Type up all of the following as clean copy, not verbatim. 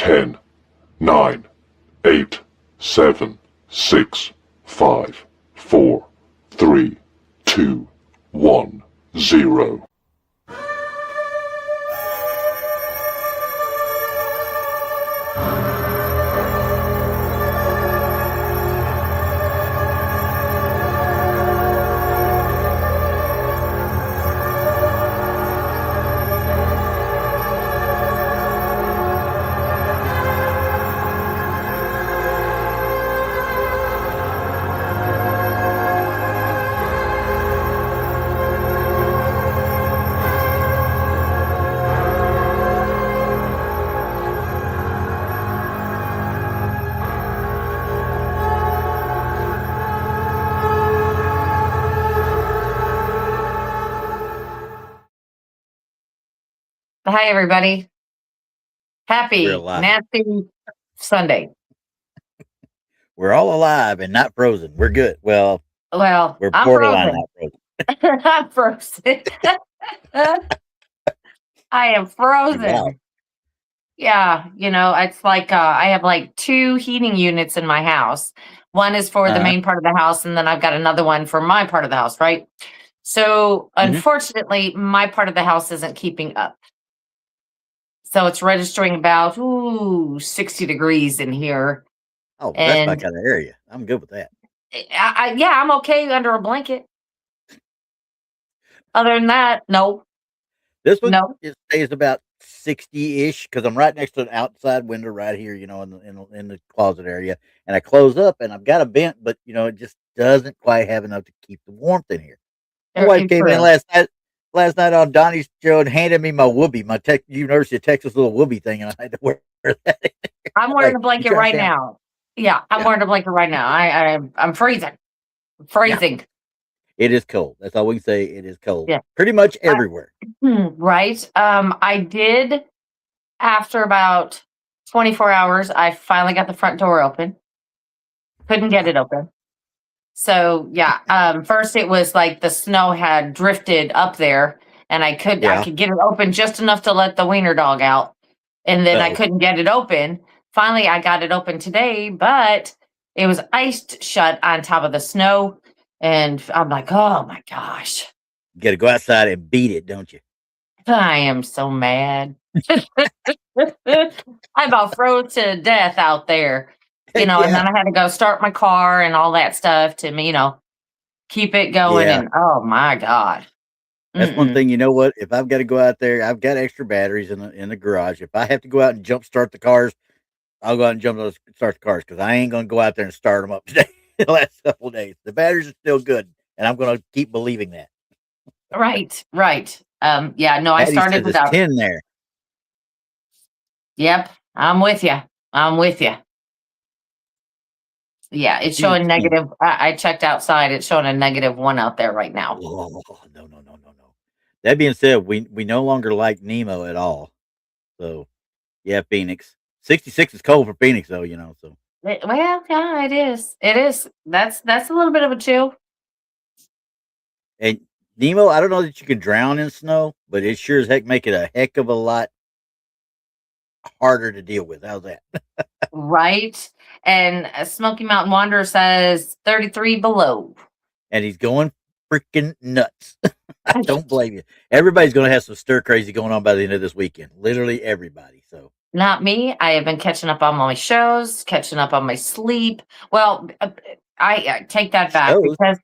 10, 9, 8, 7, 6, 5, 4, 3, 2, 1, 0. Hi, everybody. We're Happy, alive. nasty Sunday. We're all alive and not frozen. We're good. Well, Well, we're I'm borderline frozen. not frozen. I'm frozen. I am Wow. frozen. Yeah, it's like I have like 2 heating units in my house. One is for the Uh-huh. main part of the house, and then I've got another one for my part of the house, right? So, Mhm. unfortunately, my part of the house isn't keeping up. So it's registering about 60 degrees in here. Oh, that's my And kind of area. I'm good with that. I'm okay under a blanket. Other than that, no. This one No. it stays about 60-ish because I'm right next to an outside window right here, in the closet area, and I close up and I've got a vent, but it just doesn't quite have enough to keep the warmth in here. My wife came in True. last night on Donnie's show and handed me my whoopee, my University of Texas little whoopee thing, and I had to wear that. I'm Like, wearing a you blanket trying to right say now. Yeah, I'm Yeah. wearing a blanket right now. I'm freezing. Freezing. It is cold. That's all we can say. It is cold. Yeah. Pretty much everywhere. Right. I did, after about 24 hours, I finally got the front door open. Couldn't get it open. So yeah, first it was like the snow had drifted up there, and I could Yeah. get it open just enough to let the wiener dog out, and then I Uh-oh. couldn't get it open. Finally, I got it open today, but it was iced shut on top of the snow, and I'm like, oh my gosh, You got to go outside and beat it, don't you? I am so mad. I about froze to death out there, and Yeah. then I had to go start my car and all that stuff to, keep it going. Yeah. And oh my God. That's one thing. You know what? If I've got to go out there, I've got extra batteries in the garage. If I have to go out and jump start the cars, I'll go out and start the cars because I ain't gonna go out there and start them up today. The last couple of days, the batteries are still good, and I'm gonna keep believing that. Right. Yeah, no, I Patty started says it's without. 10 there. Yep. I'm with you. Yeah, it's She's at showing 10. negative. I checked outside. It's showing a -1 out there right now. Oh, no. That being said, we no longer like Nemo at all. So yeah, Phoenix 66 is cold for Phoenix though. So Well, yeah, it is. It is. That's a little bit of a chill. and Nemo, I don't know that you can drown in snow, but it sure as heck make it a heck of a lot harder to deal with. How's that? Right. And Smoky Mountain Wanderer says 33 below. And he's going freaking nuts. I don't blame you. Everybody's going to have some stir crazy going on by the end of this weekend. Literally everybody. So Not me. I have been catching up on my shows, catching up on my sleep. Well, I take that back shows. because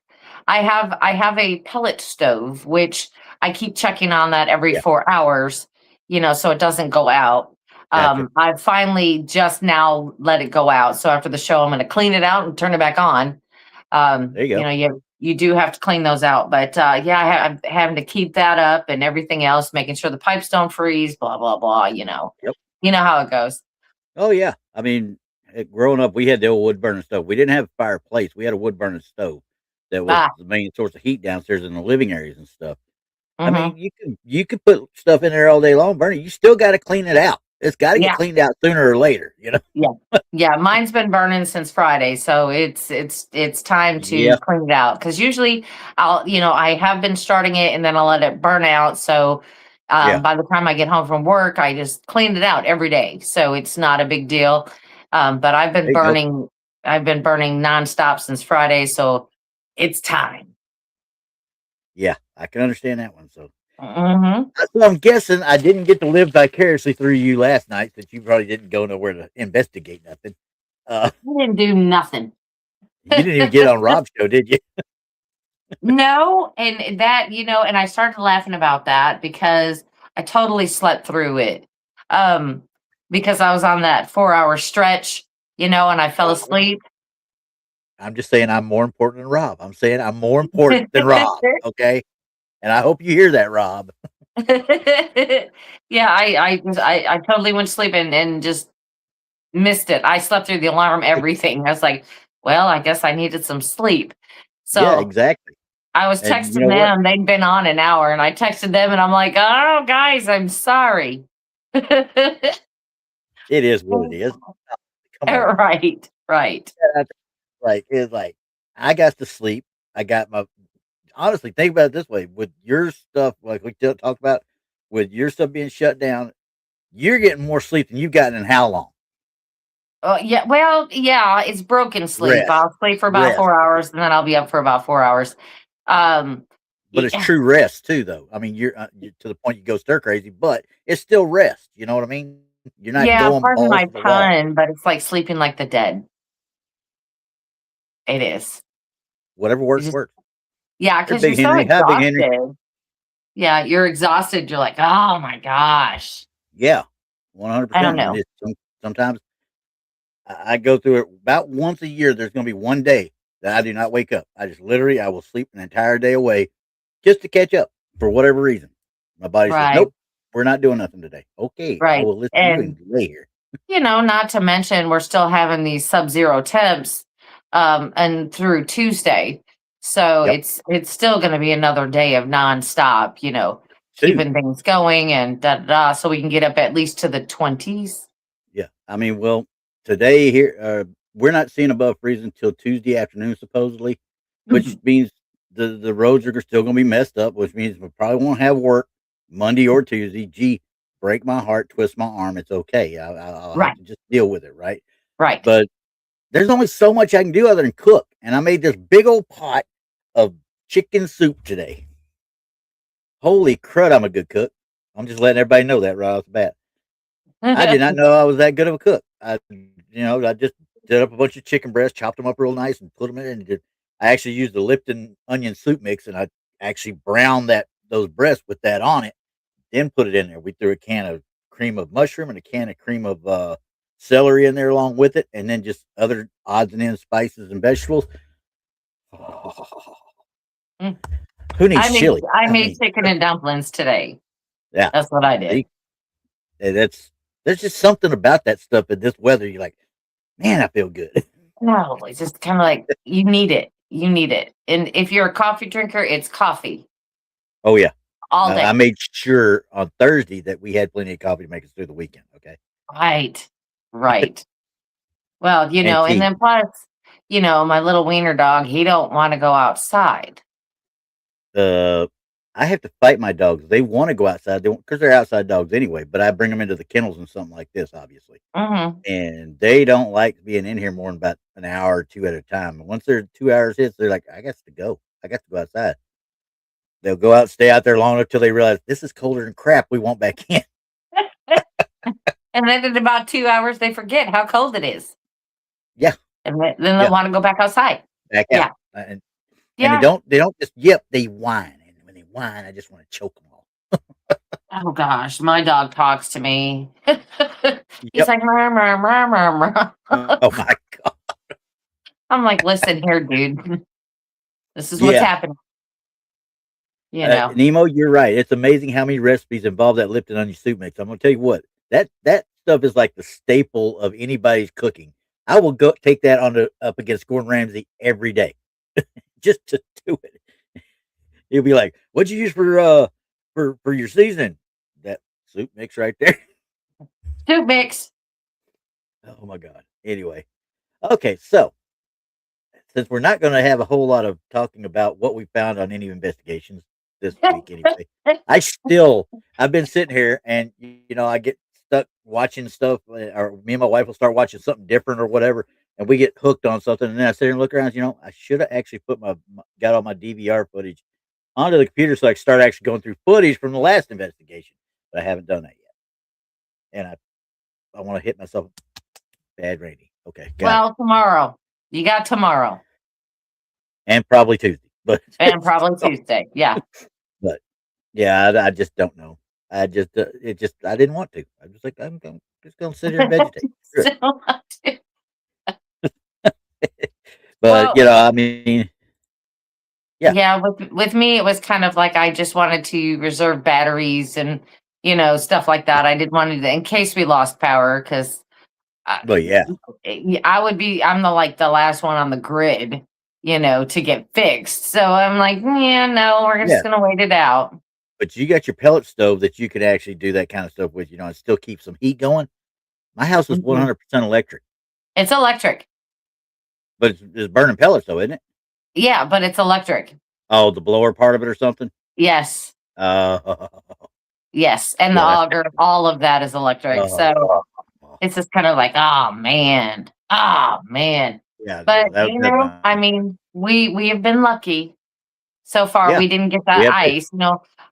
I have a pellet stove, which I keep checking on that every Yeah. 4 hours, so it doesn't go out. Gotcha. I finally just now let it go out. So after the show, I'm going to clean it out and turn it back on. There you go. You do have to clean those out, but yeah, I'm having to keep that up and everything else, making sure the pipes don't freeze, blah blah blah. Yep. You know how it goes. Oh yeah. I mean, growing up, we had the old wood burning stove. We didn't have a fireplace. We had a wood burning stove that was the main source of heat downstairs in the living areas and stuff. I mean, you can put stuff in there all day long, burning. You still got to clean it out. It's got to get cleaned out sooner or later. Yeah. Mine's been burning since Friday, so it's time to clean it out. Because usually I have been starting it and then I'll let it burn out. So Yeah. By the time I get home from work, I just cleaned it out every day, so it's not a big deal. But There you go. I've been burning nonstop since Friday, so it's time. Yeah, I can understand that one. So, Hmm. so I'm guessing I didn't get to live vicariously through you last night, since you probably didn't go nowhere to investigate nothing. Uh, I didn't do nothing. you didn't even get on Rob's show, did you? No, and that, and I started laughing about that because I totally slept through it. Um, because I was on that 4-hour stretch, and I fell Well, asleep. I'm just saying I'm more important than Rob. I'm saying I'm more important than Rob. Okay, and I hope you hear that, Rob. Yeah, I totally went to sleep and just missed it. I slept through the alarm, everything. I was like, well, I guess I needed some sleep. Yeah, So exactly. I was And you texting know what? them. They'd been on an hour, and I texted them, and I'm like, "Oh, guys, I'm sorry." It is what it is. Come on. Right, right. Like it's like I got to sleep. I got my honestly think about it this way: with your stuff, like we talked about, with your stuff being shut down, you're getting more sleep than you've gotten in how long? Oh, yeah. Well, yeah, it's broken sleep. Rest, I'll sleep for about rest. 4 hours, and then I'll be up for about 4 hours. Um, But it's yeah, true rest too, though. I mean, you're to the point you go stir crazy, but it's still rest. You know what I mean? You're not yeah, going pardon balls my to the wall. pun, but it's like sleeping like the dead. It is. Whatever You works, just, works. yeah, They're because you're Big so Henry. Hi, Big Henry. exhausted. Yeah, you're exhausted. You're like, oh my gosh. Yeah, I don't 100%. And know. it's sometimes I go through it about once a year. There's going to be one day that I do not wake up. I just literally I will sleep an entire day away just to catch up for whatever reason. My body says, Right, "Nope, we're not doing nothing today." Okay, I right. will listen to you And and lay here. not to mention we're still having these sub-zero temps and through Tuesday. So Yep, it's still going to be another day of nonstop, two. keeping things going and da da da, so we can get up at least to the 20s. Yeah, I mean, well, today here we're not seeing above freezing until Tuesday afternoon, supposedly, which means the roads are still going to be messed up, which means we probably won't have work Monday or Tuesday. Gee, break my heart, twist my arm. It's okay. I'll have Right, to just deal with it, right? right. But there's only so much I can do other than cook, and I made this big old pot of chicken soup today. Holy crud, I'm a good cook. I'm just letting everybody know that right off the bat. I did not know I was that good of a cook. I just did up a bunch of chicken breasts, chopped them up real nice, and put them in. And I actually used the Lipton onion soup mix, and I actually browned those breasts with that on it. Then put it in there. We threw a can of cream of mushroom and a can of cream of celery in there along with it, and then just other odds and ends, spices and vegetables. Mm. Who needs I made chili? I I made mean, chicken and dumplings today. yeah. That's what I did. See, that's there's just something about that stuff in this weather. You're like, man, I feel good. No, it's just kind of like you need it. You need it. And if you're a coffee drinker, it's coffee Oh yeah. all I day. made sure on Thursday that we had plenty of coffee to make us through the weekend. Okay, Right. Right. Well, and and tea. then plus, my little wiener dog, he don't want to go outside. Uh, I have to fight my dogs. They want to go outside. Because they're outside dogs anyway. But I bring them into the kennels and something like this, obviously, Hmm. and they don't like being in here more than about an hour or two at a time. And once their 2 hours hits, they're like, I got to go. I got to go outside. They'll go out, stay out there long enough till they realize this is colder than crap. We want back in. And then in about 2 hours, they forget how cold it is. Yeah, And then they'll yeah, want to go back outside. back out. Yeah. And Yeah. they don't just yip. They whine, and when they whine, I just want to choke them all. Oh gosh, my dog talks to me. He's Yep. like, murr, murr, murr, murr, murr. Oh my god. I'm like, listen here, dude. This is what's Yeah. happening. You know. Nemo, you're right. It's amazing how many recipes involve that Lipton onion soup mix. I'm gonna tell you what, that stuff is like the staple of anybody's cooking. I will go take that on up against Gordon Ramsay every day just to do it. He'll be like, "What'd you use for your seasoning?" That soup mix right there. Soup mix. Oh my god. Anyway, okay, so since we're not going to have a whole lot of talking about what we found on any investigations, this week anyway. I've been sitting here and I get stuck watching stuff, or me and my wife will start watching something different or whatever, and we get hooked on something, and then I sit here and look around. I should have actually got all my DVR footage onto the computer so I could start actually going through footage from the last investigation, but I haven't done that yet, and I want to hit myself. Bad Randy. Okay. Well, tomorrow. You got tomorrow. And probably Tuesday. And probably Tuesday. Yeah. But yeah, I just don't know. I just I didn't want to. I was like, I'm just gonna sit here and vegetate. But well, I mean, yeah. Yeah, with me it was kind of like I just wanted to reserve batteries and stuff like that. I didn't want to in case we lost power because Well, yeah. I'm the last one on the grid, to get fixed. So I'm like, yeah, no, we're just gonna wait it out. But you got your pellet stove that you could actually do that kind of stuff with, and still keep some heat going. My house is 100% electric. It's electric. But it's burning pellets though, isn't it? Yeah, but it's electric. Oh, the blower part of it or something? Yes. Yes, and the Yeah, auger, all of that is electric. So it's just kind of like, oh man. Yeah, But I mean, we have been lucky so far. Yeah, We didn't get we that have to. ice.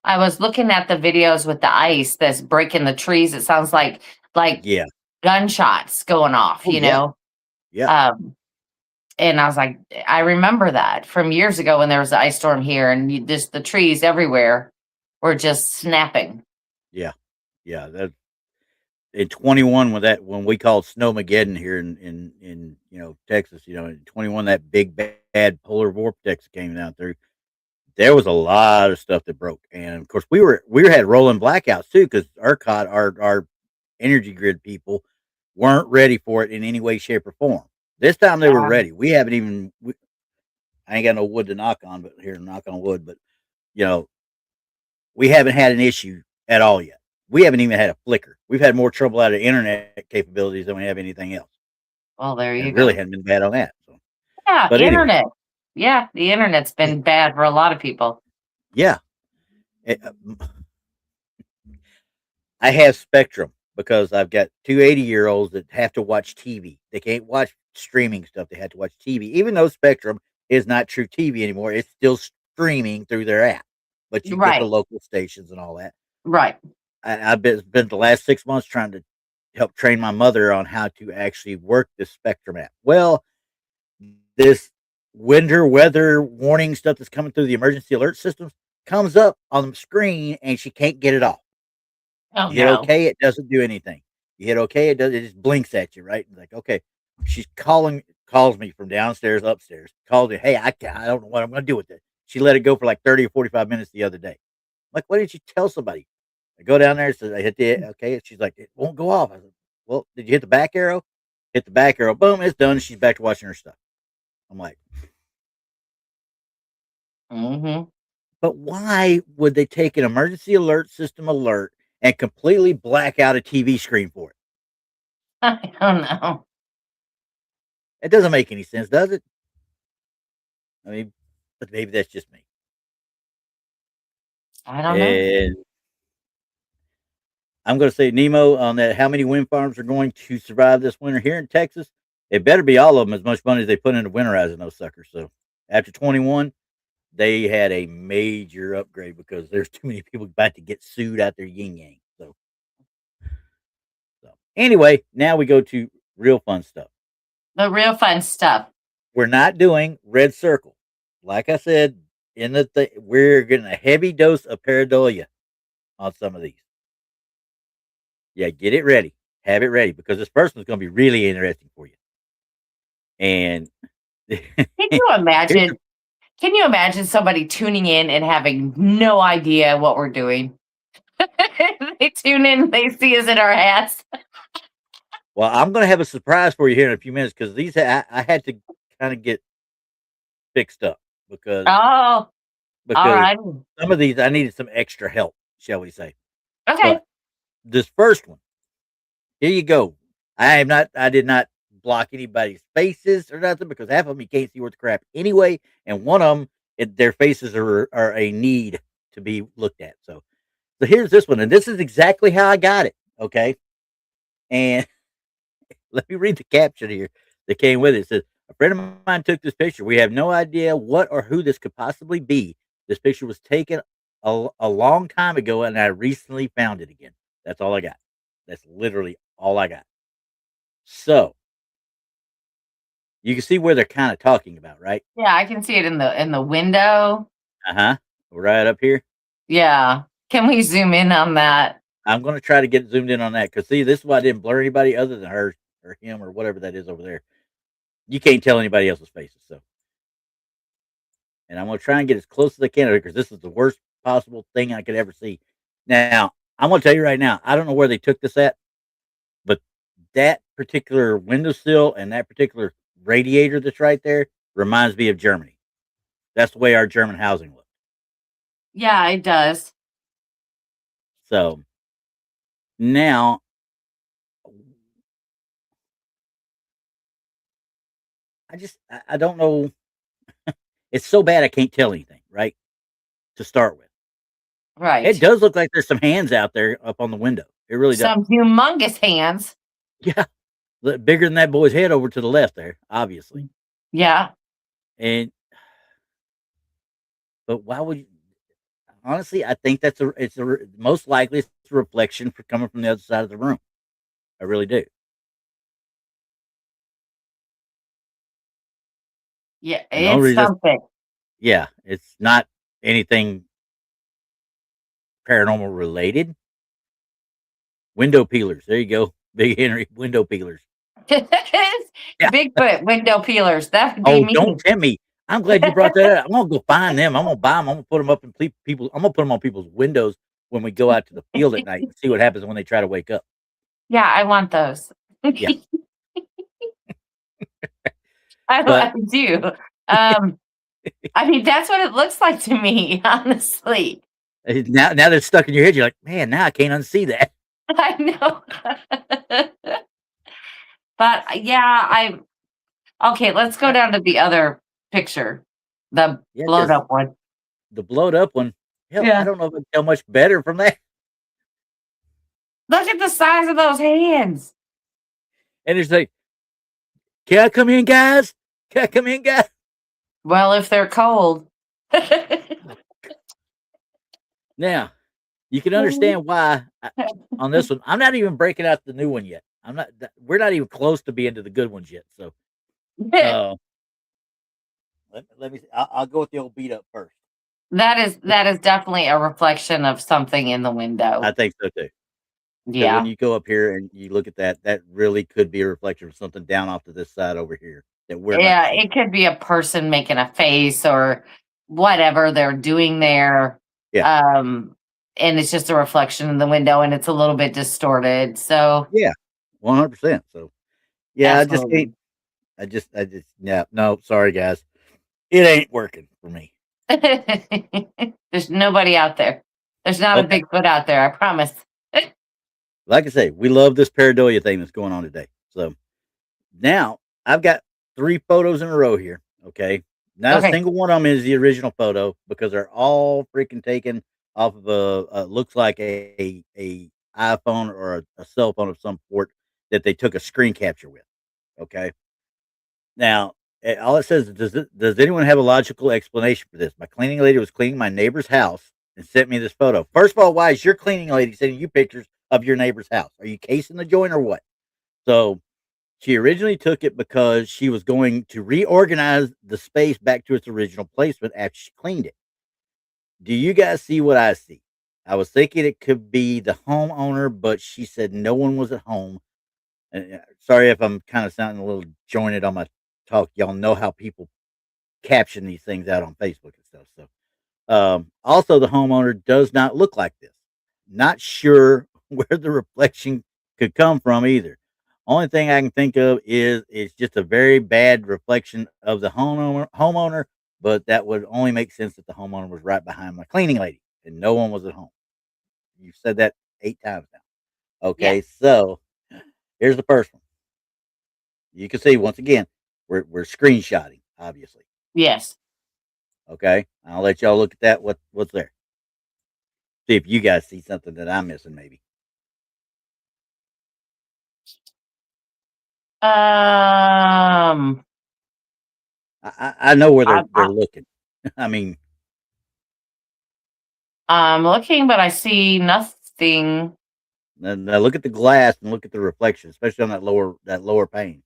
I was looking at the videos with the ice that's breaking the trees. It sounds like Yeah. gunshots going off. Yeah. And I was like, I remember that from years ago when there was an ice storm here, and the trees everywhere were just snapping. Yeah. That in 21 when we called Snowmageddon here in Texas, in 21 that big bad polar vortex came down through. There was a lot of stuff that broke, and of course we had rolling blackouts too because ERCOT, our energy grid people, weren't ready for it in any way, shape, or form. This time they were ready. We haven't even. I ain't got no wood to knock on, but here knock on wood. But we haven't had an issue at all yet. We haven't even had a flicker. We've had more trouble out of internet capabilities than we have anything else. Well, there you go. It really hadn't been bad on that. So. Yeah, but internet. Anyway. Yeah, the internet's been bad for a lot of people. Yeah. I have Spectrum because I've got two 80-year-olds that have to watch TV. They can't watch streaming stuff. They have to watch TV. Even though Spectrum is not true TV anymore, it's still streaming through their app. But you get the local stations and all that. Right. I've been the last 6 months trying to help train my mother on how to actually work this Spectrum app. Well, this winter weather warning stuff that's coming through the emergency alert systems comes up on the screen and she can't get it off. Oh, you hit okay, it doesn't do anything. You hit okay, it just blinks at you, right? It's like, okay. She's calls me from downstairs, upstairs, calls me, hey, I don't know what I'm gonna do with it. She let it go for like 30 or 45 minutes the other day. I'm like, why didn't you tell somebody? I go down there, so I hit the okay. She's like, it won't go off. I said, well, did you hit the back arrow? Hit the back arrow, boom, it's done. She's back to watching her stuff. I'm like, but why would they take an emergency alert system alert and completely black out a TV screen for it? I don't know. It doesn't make any sense, does it? I mean, but maybe that's just me. I don't know. I'm going to say Nemo on that. How many wind farms are going to survive this winter here in Texas? It better be all of them as much money as they put into winterizing those suckers. So after 21, they had a major upgrade because there's too many people about to get sued out there yin yang. So anyway, now we go to real fun stuff. The real fun stuff. We're not doing red circle. Like I said, we're getting a heavy dose of pareidolia on some of these. Yeah, get it ready. Have it ready because this person is going to be really interesting for you. And can you imagine? Can you imagine somebody tuning in and having no idea what we're doing? They tune in, they see us in our hats. Well, I'm going to have a surprise for you here in a few minutes because these I had to kind of get fixed up because all right. Some of these I needed some extra help, shall we say? Okay. But this first one, here you go. I did not block anybody's faces or nothing because half of them you can't see worth crap anyway, and one of them their faces are a need to be looked at. So here's this one, and this is exactly how I got it. Okay, and let me read the caption here that came with it. It says, "A friend of mine took this picture. We have no idea what or who this could possibly be. This picture was taken a long time ago, and I recently found it again." That's all I got. That's literally all I got. So you can see where they're kind of talking about, right? Yeah, I can see it in the window. Right up here. Yeah. Can we zoom in on that? I'm going to try to get zoomed in on that because see, this is why I didn't blur anybody other than her or him or whatever that is over there. You can't tell anybody else's faces, so. And I'm going to try and get as close as I can because this is the worst possible thing I could ever see. Now, I'm going to tell you right now, I don't know where they took this at, but that particular windowsill and that particular radiator that's right there reminds me of Germany. That's the way our German housing looks. Yeah, it does. So now, I don't know. It's so bad I can't tell anything, right? To start with. Right. It does look like there's some hands out there up on the window. It really does. Some humongous hands. Yeah. Bigger than that boy's head over to the left there, obviously. Yeah. But why would you? Honestly, I think it's most likely it's a reflection for coming from the other side of the room. I really do. Yeah, it's something. Yeah, it's not anything paranormal related. Window peelers. There you go. Big Henry window peelers. Yeah. Bigfoot window peelers. That would be me. Don't tempt me. I'm glad you brought that up. I'm gonna go find them. I'm gonna buy them. I'm gonna put them up in people. I'm gonna put them on people's windows when we go out to the field at night and see what happens when they try to wake up. Yeah, I want those. Yeah. I do. I mean, that's what it looks like to me, honestly. Now they're stuck in your head. You're like, man, now I can't unsee that. I know. But yeah, okay, let's go down to the other picture. The blowed up one. The blowed up one. Hell, yeah. I don't know if I can tell much better from that. Look at the size of those hands. And it's like, can I come in, guys? Can I come in, guys? Well, if they're cold. Now, you can understand why on this one. I'm not even breaking out the new one yet. We're not even close to being to the good ones yet. So, let me. I'll go with the old beat up first. That is definitely a reflection of something in the window. I think so too. Yeah. So when you go up here and you look at that really could be a reflection of something down off to this side over here that we're. Yeah, it could be a person making a face or whatever they're doing there. Yeah. And it's just a reflection in the window, and it's a little bit distorted. So yeah, 100%. So yeah, absolutely. I just no, sorry guys, it ain't working for me. There's nobody out there. There's not a Bigfoot out there. I promise. Like I say, we love this Pareidolia thing that's going on today. So now I've got 3 photos in a row here. Okay, not a single one of them is the original photo because they're all freaking taken off of a looks like a iPhone or a cell phone of some sort that they took a screen capture with. Okay. Now, all it says is, does anyone have a logical explanation for this? My cleaning lady was cleaning my neighbor's house and sent me this photo. First of all, why is your cleaning lady sending you pictures of your neighbor's house? Are you casing the joint or what? So she originally took it because she was going to reorganize the space back to its original placement after she cleaned it. Do you guys see what I see? I was thinking it could be the homeowner, but she said no one was at home. Sorry if I'm kind of sounding a little jointed on my talk. Y'all know how people caption these things out on Facebook and stuff. So, also the homeowner does not look like this. Not sure where the reflection could come from either. Only thing I can think of is it's just a very bad reflection of the homeowner, but that would only make sense if the homeowner was right behind my cleaning lady and no one was at home. You've said that 8 times now. Okay, yeah. So here's the first one. You can see once again, we're screenshotting, obviously. Yes. Okay, I'll let y'all look at that. What's there? See if you guys see something that I'm missing, maybe. Um, I know where I, they're looking. I mean, I'm looking, but I see nothing. now look at the glass and look at the reflection, especially on that lower pane.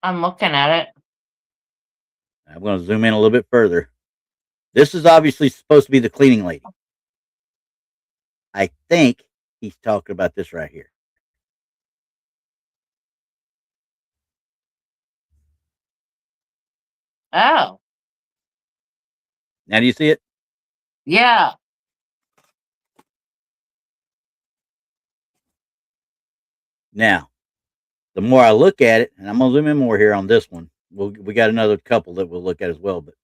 I'm looking at it. I'm going to zoom in a little bit further. This is obviously supposed to be the cleaning lady. I think he's talking about this right here. Oh, Now, do you see it? yeah. Now, the more I look at it, and I'm going to zoom in more here on this one. We got another couple that we'll look at as well, but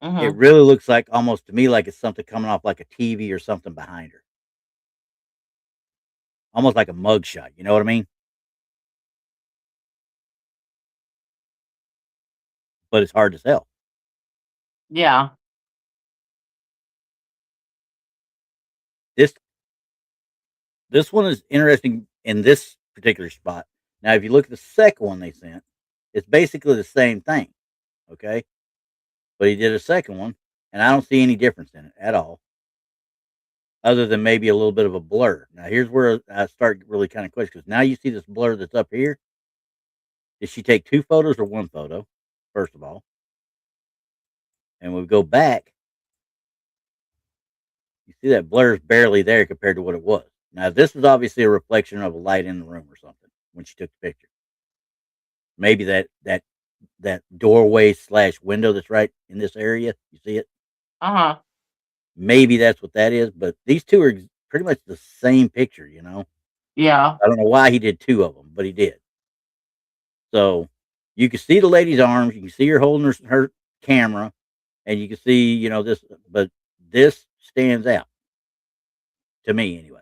it really looks like almost to me like it's something coming off like a TV or something behind her. Almost like a mugshot. You know what I mean? But it's hard to tell. Yeah. This one is interesting in this particular spot. Now, if you look at the second one they sent, it's basically the same thing. Okay. But he did a second one, and I don't see any difference in it at all, other than maybe a little bit of a blur. Now, here's where I start really kind of questioning, because now you see this blur that's up here. Did she take 2 photos or 1 photo, first of all? And we go back, you see that blur is barely there compared to what it was. Now, this was obviously a reflection of a light in the room or something when she took the picture. Maybe that doorway / window that's right in this area. You see it? Uh-huh. Maybe that's what that is. But these two are pretty much the same picture, you know? Yeah. I don't know why he did 2 of them, but he did. So you can see the lady's arms. You can see her holding her camera. And you can see, you know, this. But this stands out to me anyway.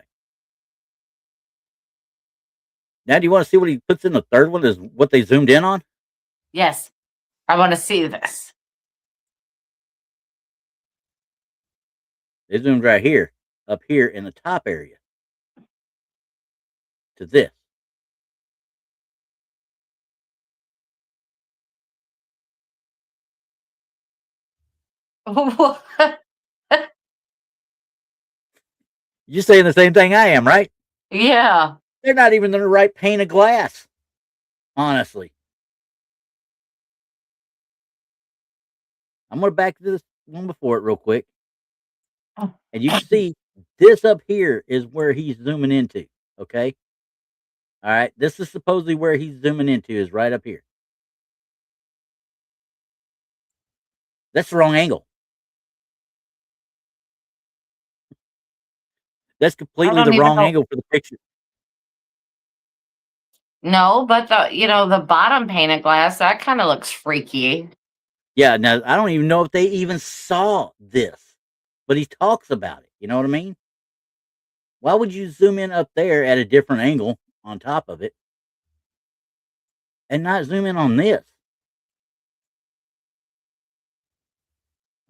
Now, do you want to see what he puts in the third one? Is what they zoomed in on? Yes. I want to see this. They zoomed right here, up here in the top area to this. You're saying the same thing I am, right? Yeah. They're not even in the right pane of glass, honestly. I'm going to back to this one before it real quick. And you can see this up here is where he's zooming into. Okay. All right. This is supposedly where he's zooming into, is right up here. That's the wrong angle. That's completely the wrong angle for the picture. No, but the bottom pane of glass, that kind of looks freaky. Yeah, now I don't even know if they even saw this, but he talks about it. You know what I mean? Why would you zoom in up there at a different angle on top of it and not zoom in on this?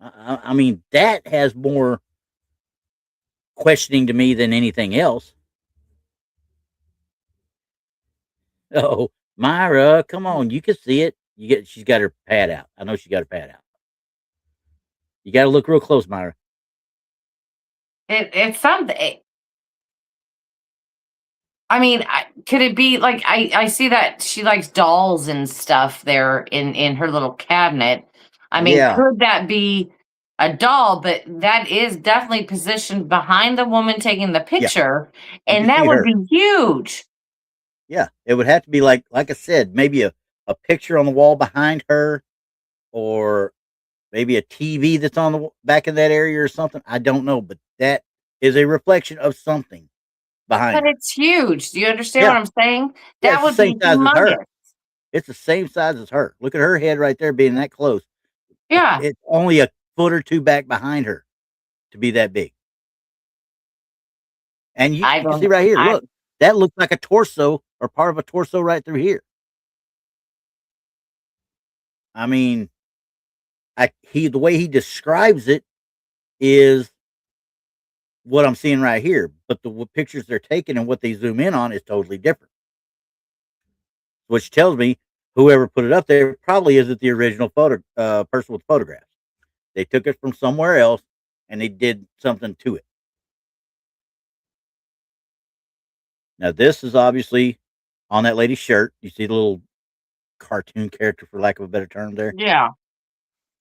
I mean, that has more questioning to me than anything else. Oh, Myra, come on, you can see it. She's got her pad out. I know she got her pad out. You got to look real close, Myra. It's something. I mean, could it be like I see that she likes dolls and stuff there in her little cabinet. I mean, could that be a doll? But that is definitely positioned behind the woman taking the picture, and that would be huge. Yeah, it would have to be like I said, maybe a picture on the wall behind her, or maybe a TV that's on the back of that area or something. I don't know, but that is a reflection of something behind her. But it's huge. Do you understand what I'm saying? That would be humongous. It's the same size as her. Look at her head right there being that close. Yeah. It's only a foot or 2 back behind her to be that big. And you can see right here, look, that looks like a torso or part of a torso right through here. I mean, the way he describes it is what I'm seeing right here, but the pictures they're taking and what they zoom in on is totally different. Which tells me whoever put it up there probably isn't the original person with photographs. They took it from somewhere else and they did something to it. Now this is obviously on that lady's shirt. You see the little cartoon character, for lack of a better term, there. Yeah.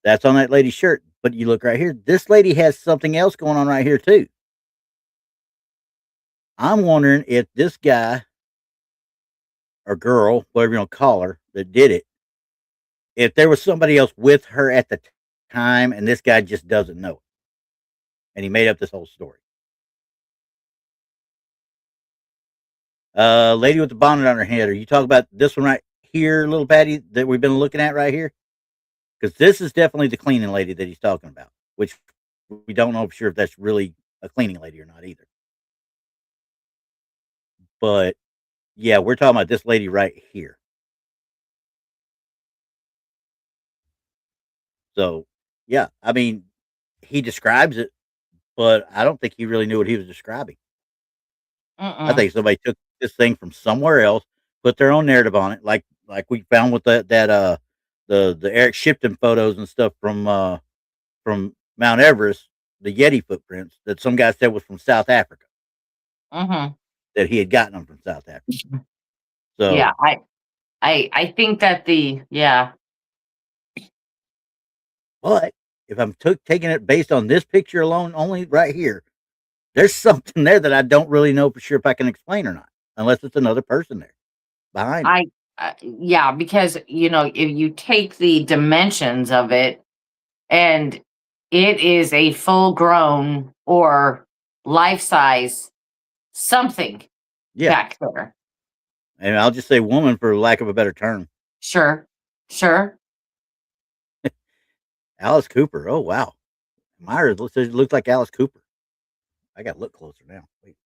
That's on that lady's shirt. But you look right here. This lady has something else going on right here too. I'm wondering if this guy or girl, whatever you want to call her, that did it, if there was somebody else with her at the time and this guy just doesn't know it. And he made up this whole story. Lady with the bonnet on her head. Are you talking about this one right here, little Patty, that we've been looking at right here? Because this is definitely the cleaning lady that he's talking about, which we don't know for sure if that's really a cleaning lady or not either. But yeah, we're talking about this lady right here. So yeah, I mean, he describes it, but I don't think he really knew what he was describing. I think somebody took this thing from somewhere else, put their own narrative on it, like we found with the Eric Shipton photos and stuff from Mount Everest, the Yeti footprints that some guy said was from South Africa. That he had gotten them from South Africa. So yeah, I think that but if I'm taking it based on this picture alone, only right here, there's something there that I don't really know for sure if I can explain or not, unless it's another person there behind it. Yeah, because if you take the dimensions of it, and it is a full-grown or life-size something back there. And I'll just say woman for lack of a better term. Sure. Alice Cooper. Oh wow, Myers looks like Alice Cooper. I got to look closer now. Wait.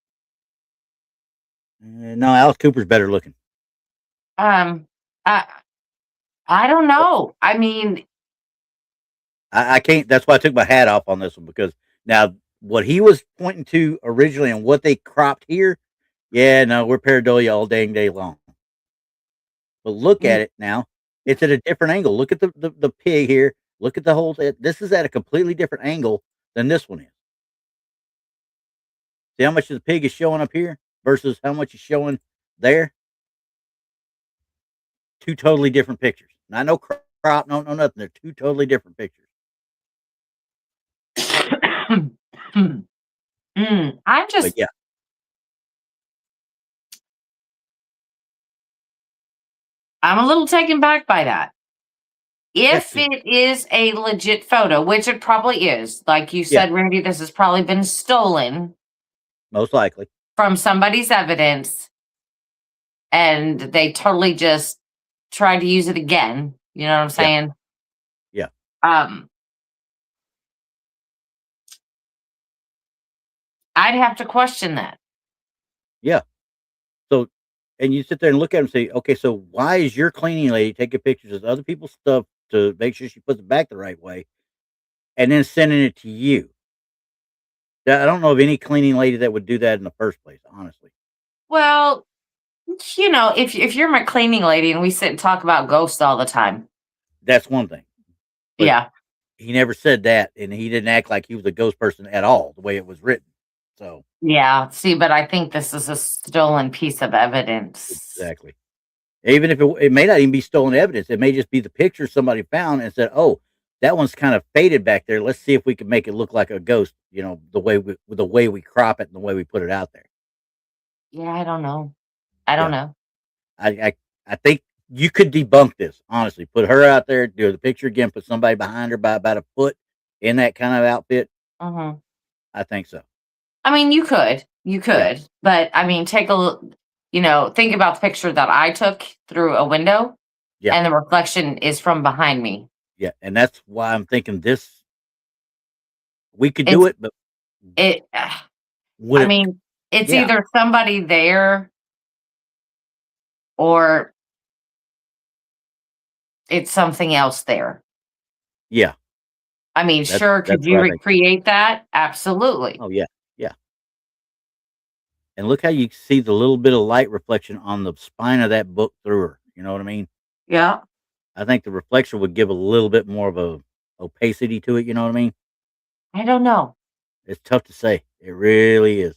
No, Alice Cooper's better looking. I don't know. I mean, I can't. That's why I took my hat off on this one, because now what he was pointing to originally and what they cropped here, yeah, no, we're Pareidolia all dang day long. But look at it now; it's at a different angle. Look at the pig here. Look at the whole. This is at a completely different angle than this one is. See how much of the pig is showing up here versus how much is showing there? Two totally different pictures. Not no crop, no nothing. They're two totally different pictures. I'm just. But yeah. I'm a little taken back by that. If it is a legit photo, which it probably is, like you said, Randy, this has probably been stolen. Most likely. From somebody's evidence, and they totally just tried to use it again. You know what I'm saying? Yeah. I'd have to question that. Yeah. So, and you sit there and look at them and say, okay, so why is your cleaning lady taking pictures of other people's stuff to make sure she puts it back the right way and then sending it to you? I don't know of any cleaning lady that would do that in the first place, honestly. Well, if you're my cleaning lady and we sit and talk about ghosts all the time. That's one thing. But yeah. He never said that, and he didn't act like he was a ghost person at all, the way it was written. So yeah, see, but I think this is a stolen piece of evidence. Exactly. Even if it may not even be stolen evidence, it may just be the picture somebody found and said, "Oh, that one's kind of faded back there. Let's see if we can make it look like a ghost." The way we crop it and the way we put it out there. Yeah, I don't know. I don't know. I think you could debunk this, honestly. Put her out there, do the picture again, put somebody behind her by about a foot in that kind of outfit. I think so. I mean, you could, but I mean, take a look, think about the picture that I took through a window, and the reflection is from behind me. Yeah, and that's why I'm thinking this. We could do it, but it's either somebody there or it's something else there. Yeah, I mean, sure, could That's you what I think. recreate that? Absolutely. Oh yeah, yeah. And look how you see the little bit of light reflection on the spine of that book through her. You know what I mean? Yeah. I think the reflection would give a little bit more of a opacity to it. You know what I mean? I don't know. It's tough to say. It really is.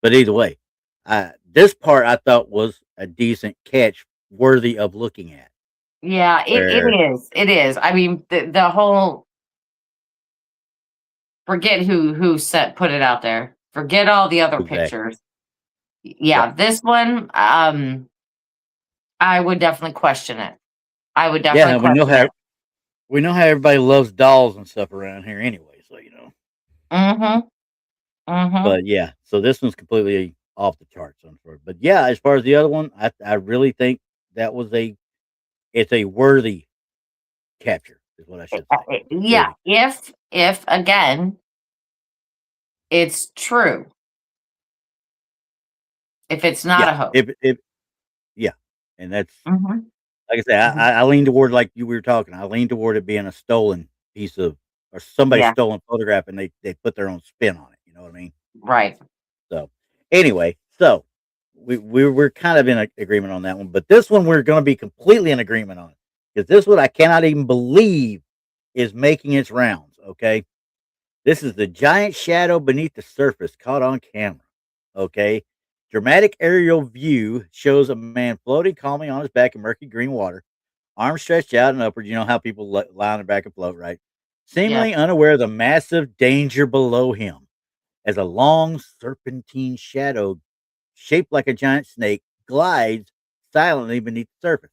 But either way, this part I thought was a decent catch, worthy of looking at. Yeah, it Where is. It is. I mean, the whole forget who set put it out there. Forget all the other exactly? pictures. Yep. Yeah, this one, I would definitely question it. I would Yeah, definitely question it. we know how everybody loves dolls and stuff around here, anyway. So you know. Mhm. Mhm. But yeah, so this one's completely off the charts, unfortunately. But yeah, as far as the other one, I really think that was it's a worthy capture, is what I should say. Yeah, Worthy. if again, it's true. If it's not Yeah. a hoax. If yeah, and that's Mhm. like I say, Mhm. I lean toward like you we were talking. I lean toward it being a stolen piece of or somebody's Yeah, stolen photograph, and they put their own spin on it. You know what I mean? right. So anyway, so we're kind of in agreement on that one, but this one we're going to be completely in agreement on because this one I cannot even believe is making its rounds. Okay, this is the giant shadow beneath the surface caught on camera. Okay, dramatic aerial view shows a man floating calmly on his back in murky green water, arms stretched out and upward. You know how people lie on their back and float, right? Yeah. Seemingly unaware of the massive danger below him as a long serpentine shadow shaped like a giant snake glides silently beneath the surface.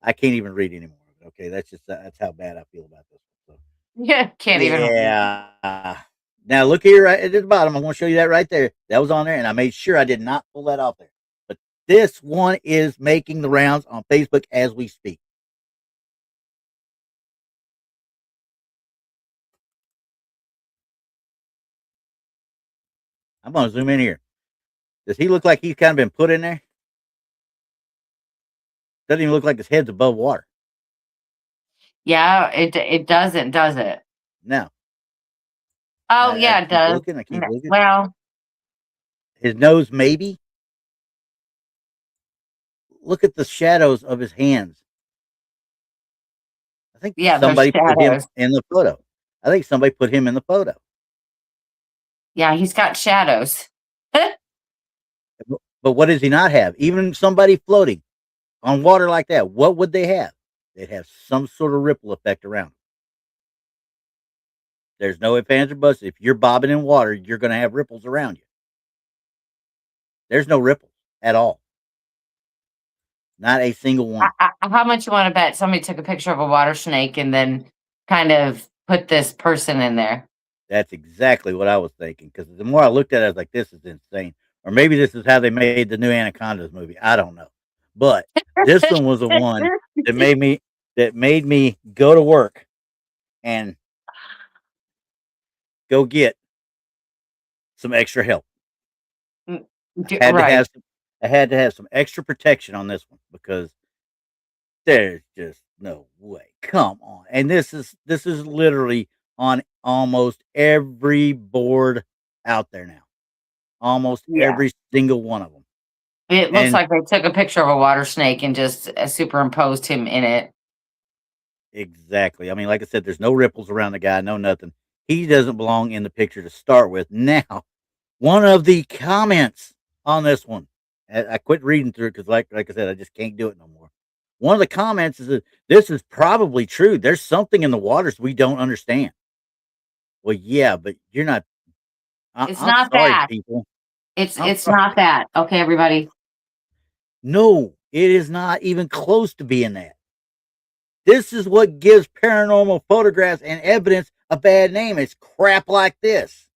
I can't even read anymore. Okay, that's how bad I feel about this one. So, Yeah, can't even read. yeah. Now look here right at the bottom. I'm going to show you that right there. That was on there, and I made sure I did not pull that off there. But this one is making the rounds on Facebook as we speak. I'm going to zoom in here. Does he look like he's kind of been put in there? Doesn't even look like his head's above water. Yeah, it doesn't, does it? No. Oh, I yeah, it keep does. looking. I keep looking. Well, His nose, maybe. Look at the shadows of his hands. I think yeah, there's somebody put him shadows. in the photo. I think somebody put him in the photo. Yeah, he's got shadows. But what does he not have? Even somebody floating on water like that, what would they have? They'd have some sort of ripple effect around them. There's no ifs, ands, or buts. If you're bobbing in water, you're going to have ripples around you. There's no ripples at all. Not a single one. How much you want to bet somebody took a picture of a water snake and then kind of put this person in there? That's exactly what I was thinking. Because the more I looked at it, I was like, this is insane. Or maybe this is how they made the new Anacondas movie. I don't know. But this one was the one that made me go to work and go get some extra help. Had to Right. have some, I had to have some extra protection on this one because there's just no way. Come on. And this is literally on almost every board out there now. Almost Yeah. every single one of them. It looks And like they took a picture of a water snake and just superimposed him in it. exactly. I mean, like I said, there's no ripples around the guy, no nothing. He doesn't belong in the picture to start with. Now, one of the comments on this one, I quit reading through it because, like I said, I just can't do it no more. One of the comments is that this is probably true. There's something in the waters we don't understand. Well, yeah, but you're not. It's I'm not sorry, that. people. It's I'm it's sorry. not that. Okay, everybody. No, it is not even close to being that. This is what gives paranormal photographs and evidence a bad name. It's crap like this.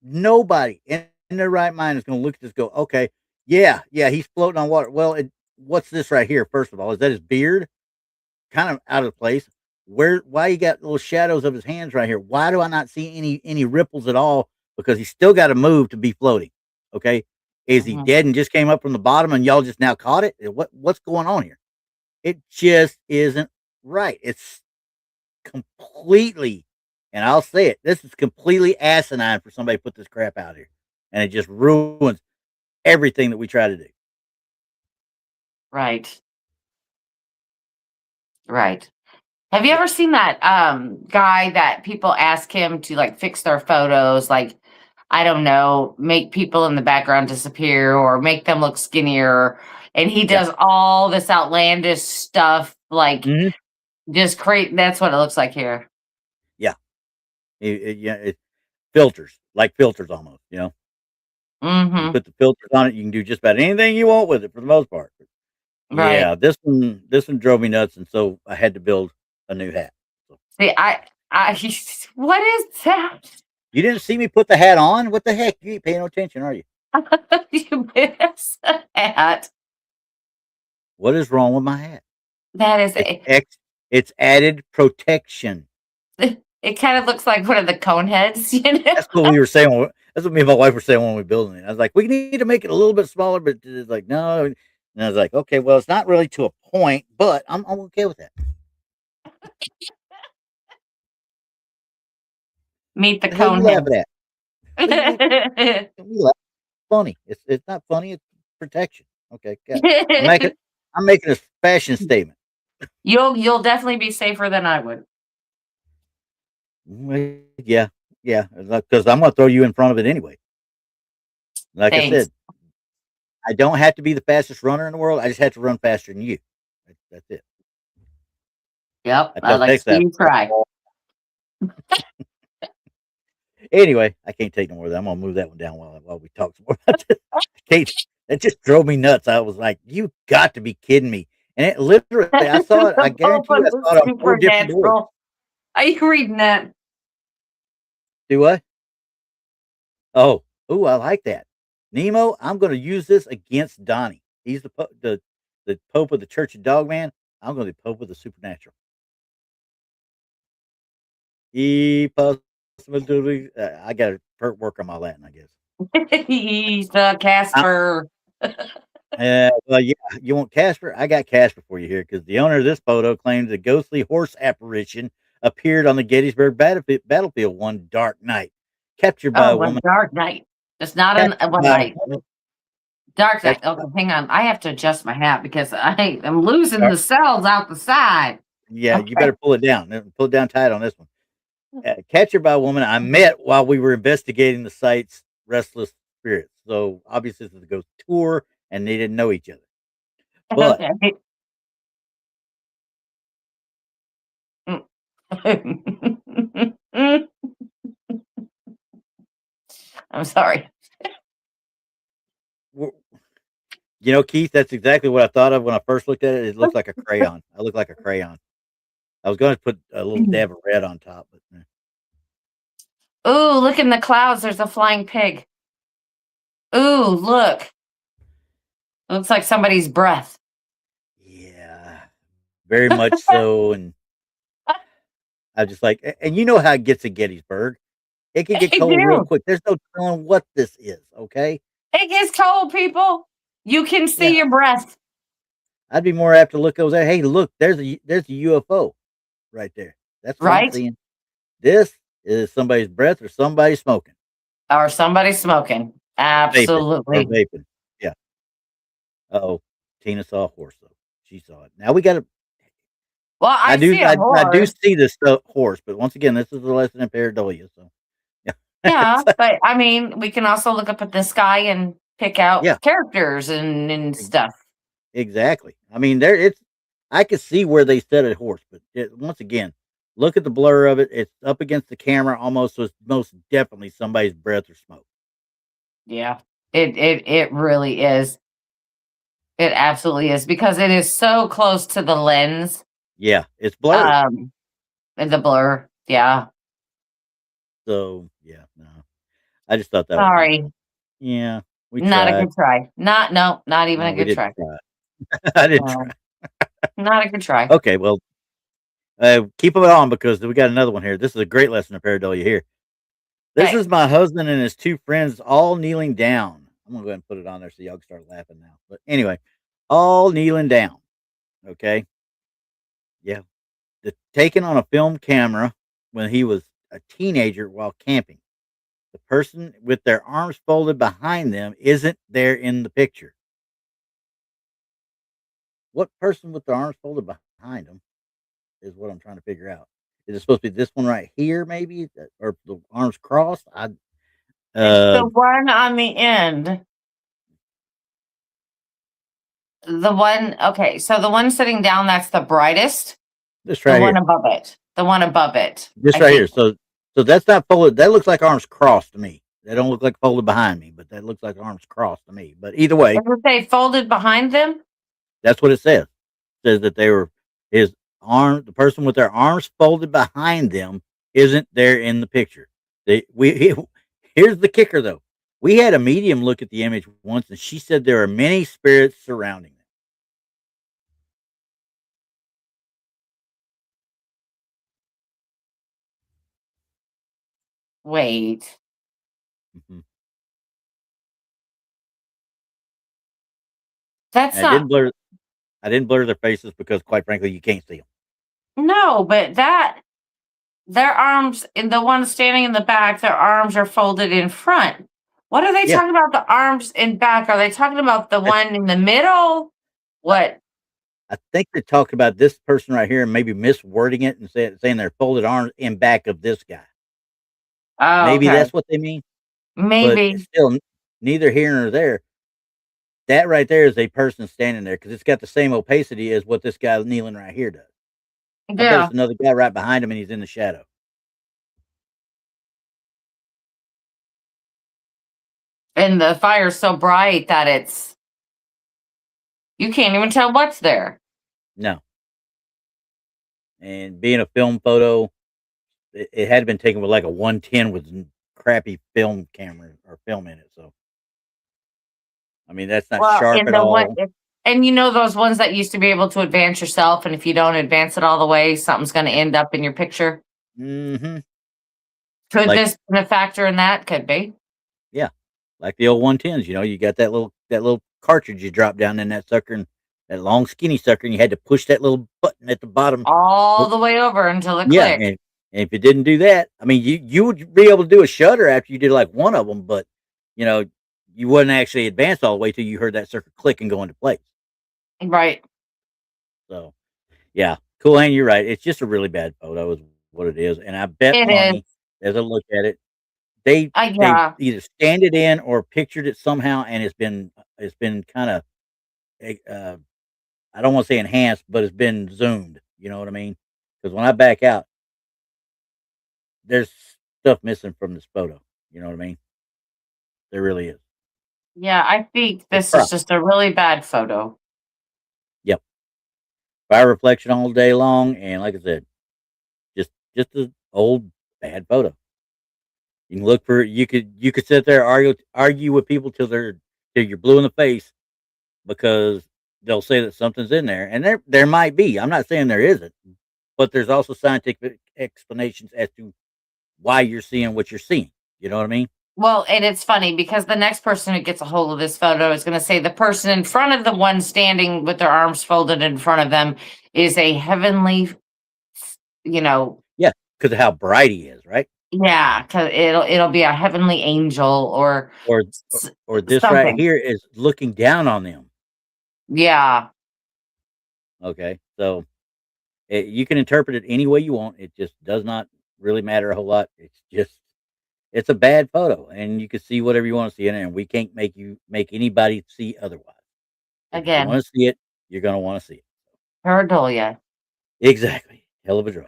Nobody in their right mind is going to look at this and go, okay, yeah, he's floating on water. Well, what's this right here? First of all, is that his beard? Kind of out of place. Why you got little shadows of his hands right here? Why do I not see any ripples at all? Because he's still got to move to be floating. Okay, is he Mhm. dead and just came up from the bottom and y'all just now caught it? What's going on here? It just isn't Right. It's completely, and I'll say it, this is completely asinine for somebody to put this crap out here. And it just ruins everything that we try to do. Right. Right. Have you Yeah. ever seen that guy that people ask him to like fix their photos, like I don't know, make people in the background disappear or make them look skinnier, and he Yeah. does all this outlandish stuff, like Hmm. just create. That's what it looks like here. Yeah. Yeah. It filters, like filters almost, you know. You Mm-hmm. put the filters on it, you can do just about anything you want with it for the most part. Right. Yeah, this one drove me nuts, and so I had to build a new hat. So, See, I, what is that? you didn't see me put the hat on? What the heck? You ain't paying no attention, are you? You miss a hat. What is wrong with my hat? That is It's a. it's added protection. It kind of looks like one of the cone heads, you know. That's what we were saying. That's what me and my wife were saying when we were building it. I was like, we need to make it a little bit smaller, but it's like no. And I was like, okay, well, it's not really to a point, but I'm okay with that. Meet the The hell you cone laughing head. at? We laugh. Funny. It's not funny. It's protection. Okay, got it. I'm making a fashion statement. You'll definitely be safer than I would. Yeah, yeah, because I'm gonna throw you in front of it anyway. Like I Thanks. said, I don't have to be the fastest runner in the world. I just have to run faster than you. That's it. Yep, I I tell like to Tex see that. you try. Anyway, I can't take no more of that. I'm gonna move that one down while we talk some more about this. Kate, that just drove me nuts. I was like, "You got to be kidding me!" And it literally, I saw it. I The Pope guarantee you, and I the saw it on 4 different doors. Supernatural. Are you reading that? Do what? Oh, I like that. Nemo, I'm going to use this against Donnie. He's the Pope of the Church of Dogman. I'm going to be Pope of the Supernatural. E possibility. I got to work on my Latin, I guess. He's the Casper. Well, yeah, you want Casper? I got Casper for you here because the owner of this photo claims a ghostly horse apparition appeared on the Gettysburg battlefield one dark night, captured by Oh, a one woman. dark night. It's not a Captured one by a night. woman. Dark night. Captured by Okay, hang on. I have to adjust my hat because I am losing dark. the cells out the side. Yeah, you Okay. better pull it down. Pull it down tight on this one. Captured by a woman I met while we were investigating the site's restless spirits. So obviously, this is a ghost tour, and they didn't know each other. But Okay. I'm sorry. Keith, that's exactly what I thought of when I first looked at it. It looks like a crayon. I look like a crayon. I was going to put a little dab of red on top, but Ooh, look in the clouds. There's a flying pig. Ooh, look. Looks like somebody's breath. yeah, very much so. And I just like, and you know how it gets at Gettysburg. It can I get cold real do. quick. There's no telling what this is. Okay. It gets cold, people. You can Yeah, see your breath. I'd be more apt to look over there. Hey, look, there's a UFO right there. That's what I'm Right? seeing. This is somebody's breath or somebody smoking, Or somebody smoking. or Absolutely. vaping. Yeah. Oh, Tina saw a horse though. She saw it. Now we got to. Well, I I do. see a I do horse. see this horse, but once again, this is a lesson in pareidolia. So yeah, Yeah, It's like- but I mean, we can also look up at the sky and pick out yeah, characters and stuff. exactly. I mean, there. It's. I could see where they said a horse, but once again, look at the blur of it. It's up against the camera, almost. So it's most definitely somebody's breath or smoke. Yeah. It really is. It absolutely is because it is so close to the lens. Yeah, it's blurry. And the blur. Yeah. So yeah, no. I just thought that was neat. Sorry. Yeah, we Not a tried. good try. Not even No, a we good didn't try. try. I didn't No, try. not a good try. Okay, well, keep it on because we got another one here. This is a great lesson of pareidolia here. This Okay. is my husband and his two friends all kneeling down. I'm gonna go ahead and put it on there so y'all can start laughing now. But anyway, all kneeling down. Okay. Yeah. taken on a film camera when he was a teenager while camping. The person with their arms folded behind them isn't there in the picture. What person with their arms folded behind them is what I'm trying to figure out. Is it supposed to be this one right here, maybe, or the arms crossed? It's the Uh, one on the end. The one, okay, so the one sitting down, that's the brightest. this The right one here, above it. The one above it, this I right here. think. So that's not folded. That looks like arms crossed to me. They don't look like folded behind me, but that looks like arms crossed to me. But either way, Does it say folded behind them? that's what it says. It says that they were his arm. The person with their arms folded behind them isn't there in the picture. Here's the kicker though. We had a medium look at the image once, and she said there are many spirits surrounding them. Wait. Mhm. That's And not, I didn't blur their faces because, quite frankly, you can't see them. no, but their arms, in the one standing in the back, their arms are folded in front. What are they Yeah, talking about? The arms in back? Are they talking about the that's, one in the middle? What? I think they're talking about this person right here, and maybe miswording it and saying they're folded arms in back of this guy. Oh, Maybe okay. that's what they mean, but it's Maybe. still neither here nor there. That right there is a person standing there because it's got the same opacity as what this guy kneeling right here does. I bet Yeah. it's another guy right behind him and he's in the shadow. And the fire's so bright that you can't even tell what's there. No. And being a film photo, it had been taken with like a 110 with crappy film camera or film in it. So, I mean, that's not Well, sharp in at the one, all. and you know those ones that used to be able to advance yourself, and if you don't advance it all the way, something's going to end up in your picture. Hmm. Could Like, this been a factor in that? Could be. yeah, like the old 110s, you got that little cartridge you drop down in that sucker and that long skinny sucker, and you had to push that little button at the bottom. All the way over until it Yeah, clicked. and if you didn't do that, I mean, you would be able to do a shutter after you did like one of them, but you know, you wouldn't actually advance all the way till you heard that circuit click and go into place. Right. So, yeah, cool. And you're right. It's just a really bad photo, is what it is. And I bet It is. money, as I look at it, they Yeah. either scanned it in or pictured it somehow, and it's been kind of I don't want to say enhanced, but it's been zoomed. You know what I mean? Because when I back out, there's stuff missing from this photo. You know what I mean? There really is. Yeah. I think It's this is crap. just a really bad photo. Yep. Fire reflection all day long, and like I said, just an old bad photo. You can look for you could sit there argue with people till you're blue in the face because they'll say that something's in there, and there might be. I'm not saying there isn't, but there's also scientific explanations as to why you're seeing what you're seeing. You know what I mean? Well, and it's funny because the next person who gets a hold of this photo is going to say the person in front of the one standing with their arms folded in front of them is a heavenly, you know, Yeah, because of how bright he is, right? yeah, because it'll be a heavenly angel or Or s- or this right something. here is looking down on them. Yeah. Okay, so you can interpret it any way you want. It just does not really matter a whole lot. It's a bad photo, and you can see whatever you want to see in it, and we can't make anybody see otherwise. If you Again, want to see it, you're gonna want to see it. pareidolia. Exactly. Hell of a drug.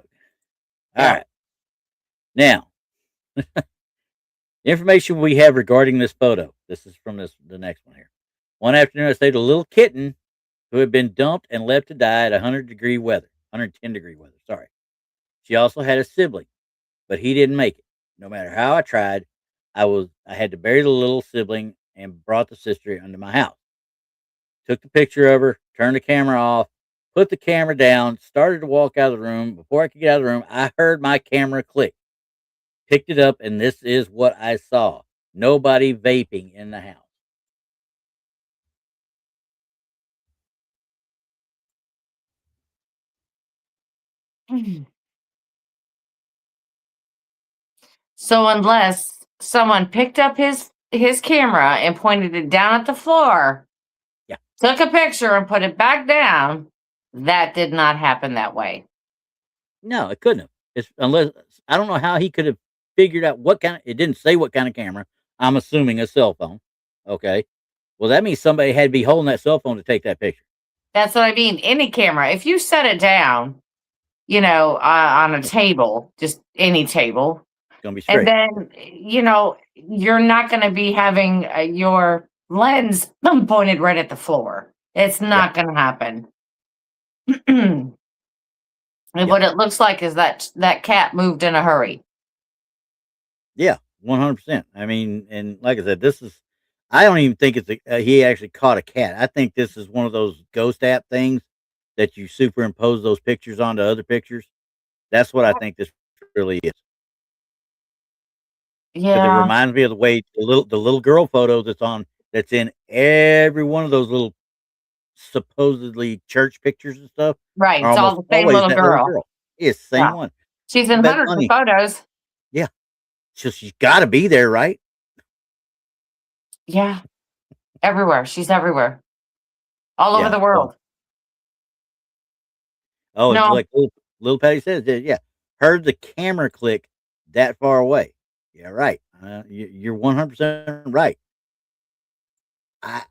All Yeah. right. Now, information we have regarding this photo. This is from the next one here. One afternoon, I stayed with a little kitten who had been dumped and left to die at 100-degree weather, 110-degree weather. Sorry. She also had a sibling, but he didn't make it. No matter how I tried, I had to bury the little sibling and brought the sister into my house. Took the picture of her, turned the camera off, put the camera down, started to walk out of the room. Before I could get out of the room, I heard my camera click. Picked it up, and this is what I saw. Nobody vaping in the house. So unless someone picked up his camera and pointed it down at the floor, Yeah. took a picture and put it back down, that did not happen that way. No, it couldn't have. It's unless I don't know how he could have figured out what kind of it didn't say what kind of camera. I'm assuming a cell phone. Okay. Well, that means somebody had to be holding that cell phone to take that picture. That's what I mean. Any camera, if you set it down, on a table, just any table, It's gonna be and straight. then you're not going to be having your lens pointed right at the floor. It's not going to happen. And what it looks like is that cat moved in a hurry. Yeah, 100%. I mean, and like I said, this is. I don't even think it's he actually caught a cat. I think this is one of those ghost app things that you superimpose those pictures onto other pictures. That's what I think this really is. Because it Yeah, reminds me of the way the little girl photo that's in every one of those little supposedly church pictures and stuff right. are It's all almost the same always little that little girl. girl. It's the same Yeah, one. she's I in bet hundreds of money. photos. Yeah. So she's got to be there, right? Yeah, everywhere. She's everywhere, all over Yeah. the So, world. oh, it's No, like little Patty says, yeah. Heard the camera click that far away. Yeah, right. You're 100% right. I,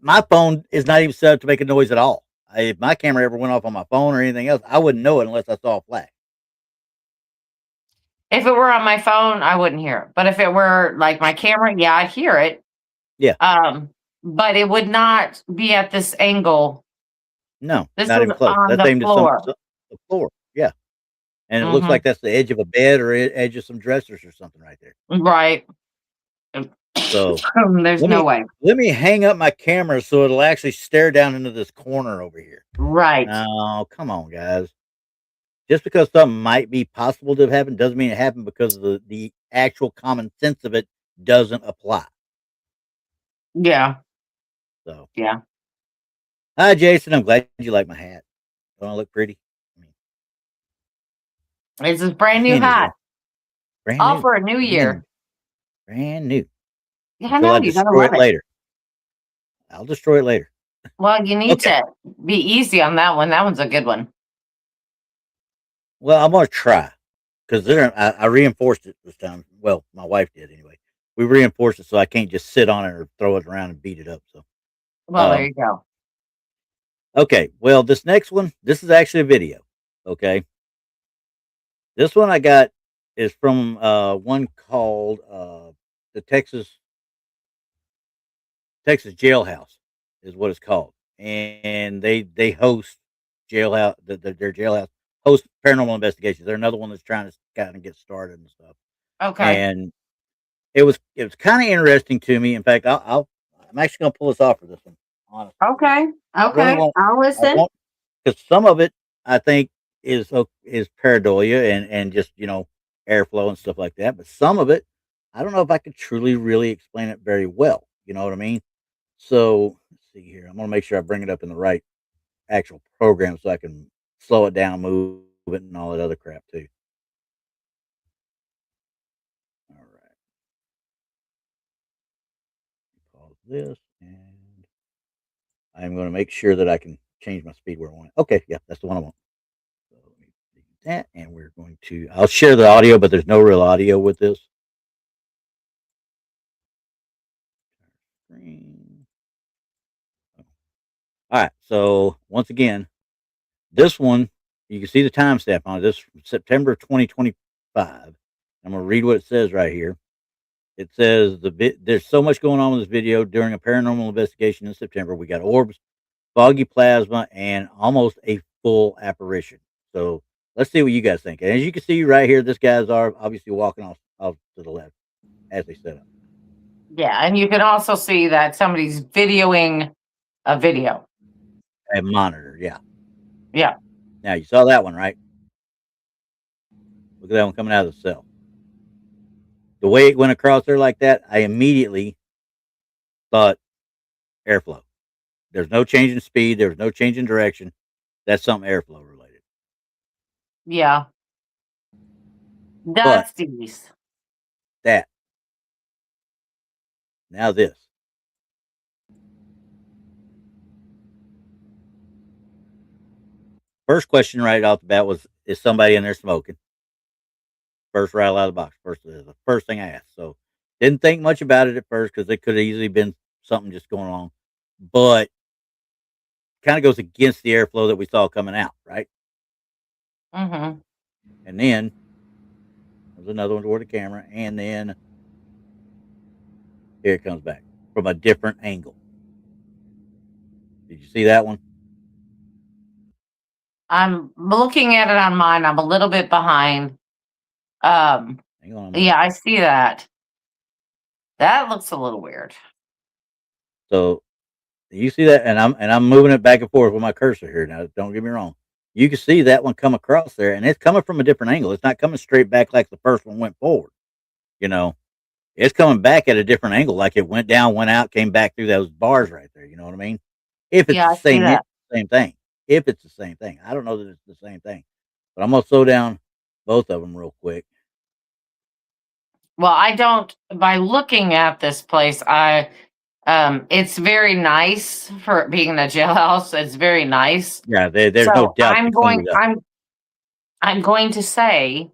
my phone is not even set up to make a noise at all. If my camera ever went off on my phone or anything else, I wouldn't know it unless I saw a flash. if it were on my phone, I wouldn't hear it. But if it were like my camera, yeah, I'd hear it. Yeah. But it would not be at this angle. No, This not is even close. on That's the aimed at floor. the floor. Yeah. And it looks Hmm. like that's the edge of a bed or edge of some dressers or something right there. Right. So There's let no me way. let me hang up my camera so it'll actually stare down into this corner over here. Right. Oh, come on, guys. Just because something might be possible to have happened doesn't mean it happened because the actual common sense of it doesn't apply. Yeah. So, Yeah. hi, Jason. I'm glad you like my hat. Don't I look pretty? I mean, It's a brand new anyway, hat. brand All new, for a new year. brand new. Yeah, I Until know. I You're gonna destroy love it it. later. I'll destroy it later. Well, you need Okay. to be easy on that one. That one's a good one. Well, I'm gonna try because I reinforced it this time. Well, my wife did anyway. We reinforced it so I can't just sit on it or throw it around and beat it up. So, Well, there you go. okay. Well, this next one, this is actually a video. Okay, this one I got is from one called the Texas Jailhouse is what it's called, and they host jailhouse their jailhouse host paranormal investigations. They're another one that's trying to kind of get started and stuff. Okay. And it was kind of interesting to me. In fact, I'm actually gonna pull this off for this one. Honestly, Okay. I really Okay. won't. I'll I listen. won't because some of it I think is pareidolia and just airflow and stuff like that. But some of it, I don't know if I could truly really explain it very well. You know what I mean? So let's see here. I'm gonna make sure I bring it up in the right actual program so I can slow it down, move it, and all that other crap too. All right. Pause this and I'm going to make sure that I can change my speed where I want it. Okay, yeah, that's the one I want. So let me do that, and we're going to. I'll share the audio, but there's no real audio with this. Screen. All right. So once again, this one you can see the timestamp on it. This September 2025. I'm going to read what it says right here. It says there's so much going on with this video during a paranormal investigation in September. We got orbs, foggy plasma, and almost a full apparition. So let's see what you guys think. And as you can see right here, this guy's are obviously walking off to the left as they set up. Yeah, and you can also see that somebody's videoing a video. A monitor, yeah. Yeah. Now you saw that one, right? Look at that one coming out of the cell. The way it went across there like that, I immediately thought airflow. There's no change in speed. There was no change in direction. That's something airflow related. Yeah. But Dusties. that. Now this. First question right off the bat was, is somebody in there smoking? First rattle out of the box. The first thing I asked. So didn't think much about it at first because it could have easily been something just going on. But kind of goes against the airflow that we saw coming out, right? Mm-hmm. And then there's another one toward the camera, and then here it comes back from a different angle. Did you see that one? I'm looking at it on mine. I'm a little bit behind. Hang on. Yeah, I see that. That looks a little weird. So you see that, and I'm moving it back and forth with my cursor here. Now, don't get me wrong. You can see that one come across there, and it's coming from a different angle. It's not coming straight back like the first one went forward. You know, it's coming back at a different angle, like it went down, went out, came back through those bars right there. You know what I mean? If it's Yeah, I the see that. same thing. If it's the same thing, I don't know that it's the same thing, but I'm gonna slow down both of them real quick. Well, I don't. By looking at this place, it's very nice for it being a jailhouse. It's very nice. Yeah, there's So no doubt I'm they going. cleaned it up. I'm going to say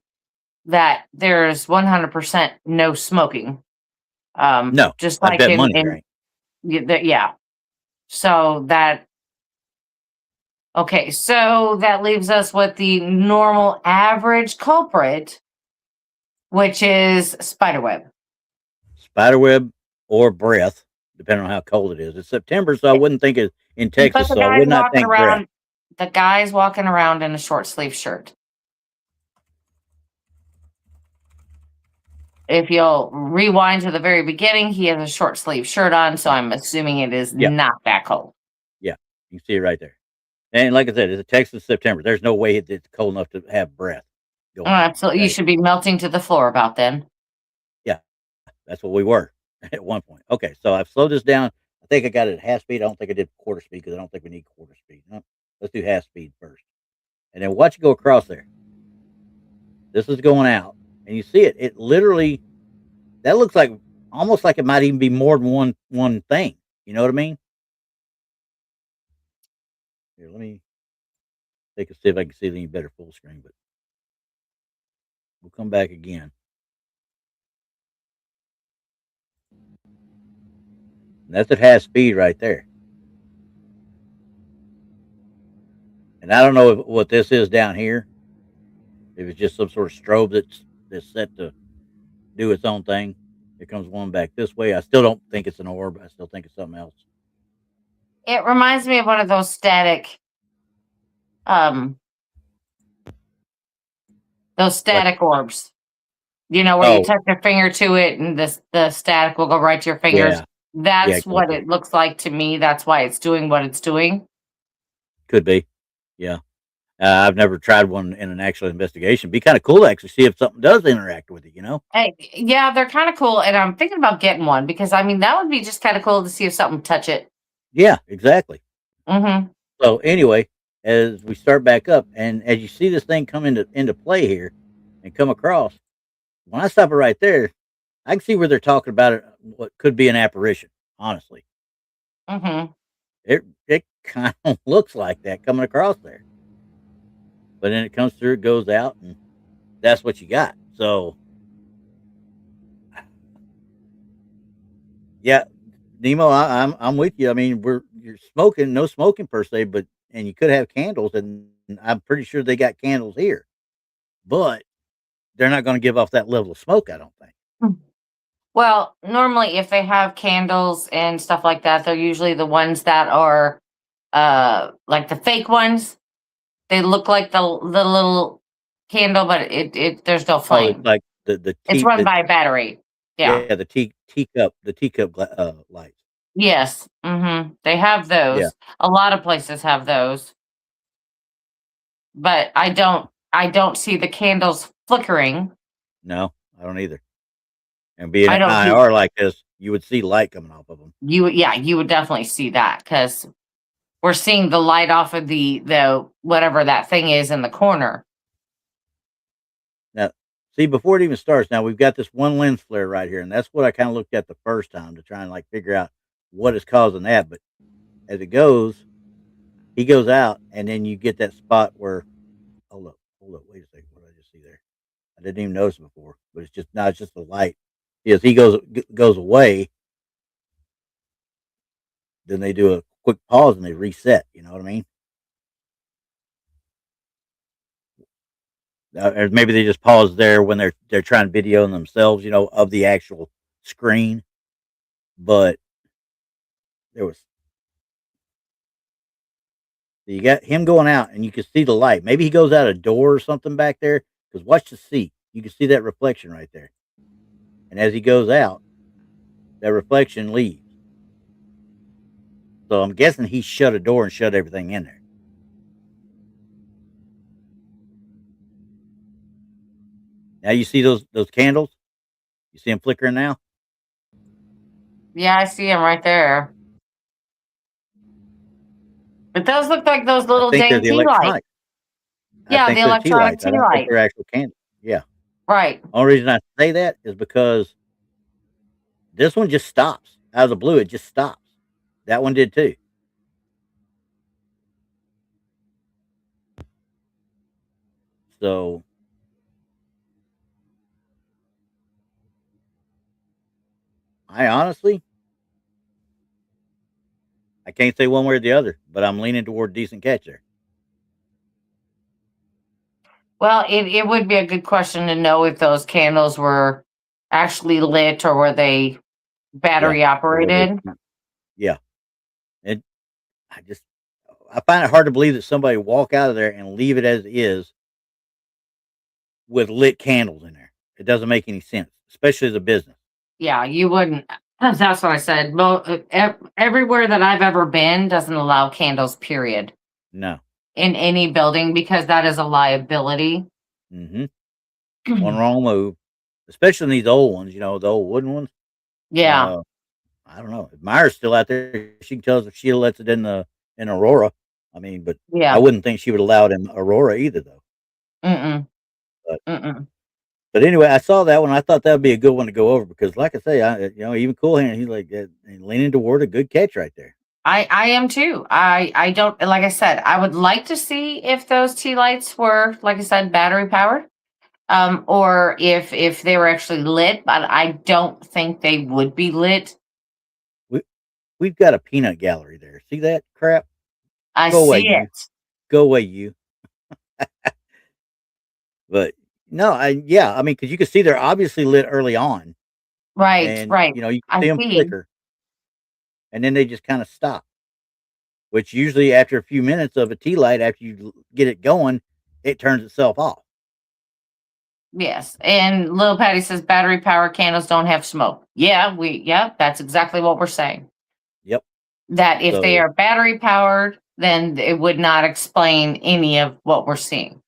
that there's 100% no smoking. No, Just I like bet money there ain't. yeah. So that okay. So that leaves us with the normal average culprit, which is spiderweb. Spiderweb or breath, depending on how cold it is. It's September, so I wouldn't think it in Texas, But the so I guy's would not walking think breath. around. The guy's walking around in a short sleeve shirt. If you'll rewind to the very beginning, he has a short sleeve shirt on, so I'm assuming it is Yeah. not that cold. Yeah, you can see it right there. And like I said, it's a Texas September. There's no way it's cold enough to have breath. Oh, absolutely. You should be melting to the floor about then. Yeah, that's what we were at one point. Okay, so I've slowed this down. I think I got it at half speed. I don't think I did quarter speed because I don't think we need quarter speed. No, let's do half speed first. And then watch it go across there. This is going out. And you see it. It literally, that looks like almost like it might even be more than one thing. You know what I mean? Here, let me take a see if I can see it any better full screen, but we'll come back again. And that's at half speed right there. And I don't know what this is down here. If it's just some sort of strobe that's set to do its own thing. Here comes one back this way. I still don't think it's an orb. I still think it's something else. It reminds me of one of those static, orbs. You know, where you touch your finger to it and the static will go right to your fingers. Yeah. That's what it looks like to me. That's why it's doing what it's doing. Could be. Yeah. I've never tried one in an actual investigation. Be kind of cool to actually see if something does interact with it, you know? Hey, yeah, they're kind of cool. And I'm thinking about getting one because, I mean, that would be just kind of cool to see if something touch it. Yeah, exactly. Mm-hmm. So anyway, as we start back up, and as you see this thing come into play here and come across, when I stop it right there, I can see where they're talking about it, what could be an apparition, honestly. Mm-hmm. It kind of looks like that coming across there. But then it comes through, it goes out, and that's what you got. So, yeah, Nemo, I'm with you. I mean, you're smoking, no smoking per se, but and you could have candles, and I'm pretty sure they got candles here, but they're not going to give off that level of smoke, I don't think. Well, normally if they have candles and stuff like that, they're usually the ones that are like the fake ones. They look like the little candle, but it there's no flame. Oh, it's like the it's run by a battery. Yeah, the teacup lights. Yes. Mm-hmm. They have those. Yeah. A lot of places have those, but I don't see the candles flickering. No, I don't either. And being an IR like this, you would see light coming off of them. You would definitely see that because we're seeing the light off of the whatever that thing is in the corner. See, before it even starts, now we've got this one lens flare right here, and that's what I kind of looked at the first time to try and like figure out what is causing that. But as it goes, he goes out, and then you get that spot where hold up, wait a second, what did I just see there? I didn't even notice it before, but it's just now it's just the light. As he goes away, then they do a quick pause and they reset. You know what I mean? Or maybe they just pause there when they're trying videoing themselves, of the actual screen. But there was you got him going out, and you can see the light. Maybe he goes out a door or something back there. Because watch the seat, you can see that reflection right there. And as he goes out, that reflection leaves. So I'm guessing he shut a door and shut everything in there. Now you see those candles? You see them flickering now? Yeah, I see them right there. It does look like those little I think they're dang the tea lights. electronic. I Yeah, think the they're tea electronic lights. I tea don't think light. they're actual candles. Yeah. Right. Only reason I say that is because this one just stops out of the blue. It just stops. That one did too. So I honestly, I can't say one way or the other, but I'm leaning toward decent catch there. Well, it would be a good question to know if those candles were actually lit or were they Yeah. battery Or were they? operated. Yeah. And I just, I find it hard to believe that somebody walk out of there and leave it as is with lit candles in there. It doesn't make any sense, especially as a business. Yeah, you wouldn't. That's what I said. Everywhere that I've ever been doesn't allow candles, period, No. in any building because that is a liability. Mm-hmm. One wrong move, especially in these old ones, the old wooden ones. Yeah. Uh, I don't know. If Myra's still out there, she can tell us if she lets it in Aurora. I mean, but I Yeah. wouldn't think she would allow it in Aurora either, though. Mm-mm. But Mm-mm. but anyway, I saw that one. I thought that would be a good one to go over because, like I say, even Cool Hand, he's like leaning toward a good catch right there. I am too. I don't, like I said, I would like to see if those tea lights were, like I said, battery powered. Or if they were actually lit, but I don't think they would be lit. We we've got a peanut gallery there. See that crap? I Go away, see you. it. Go away, you. But no, I mean, because you can see they're obviously lit early on, Right, and right. you can I see them see. flicker, and then they just kind of stop. Which usually after a few minutes of a tea light, after you get it going, it turns itself off. Yes. And Little Patty says battery powered candles don't have smoke. Yeah, that's exactly what we're saying. Yep. That if they So, are battery powered, then it would not explain any of what we're seeing.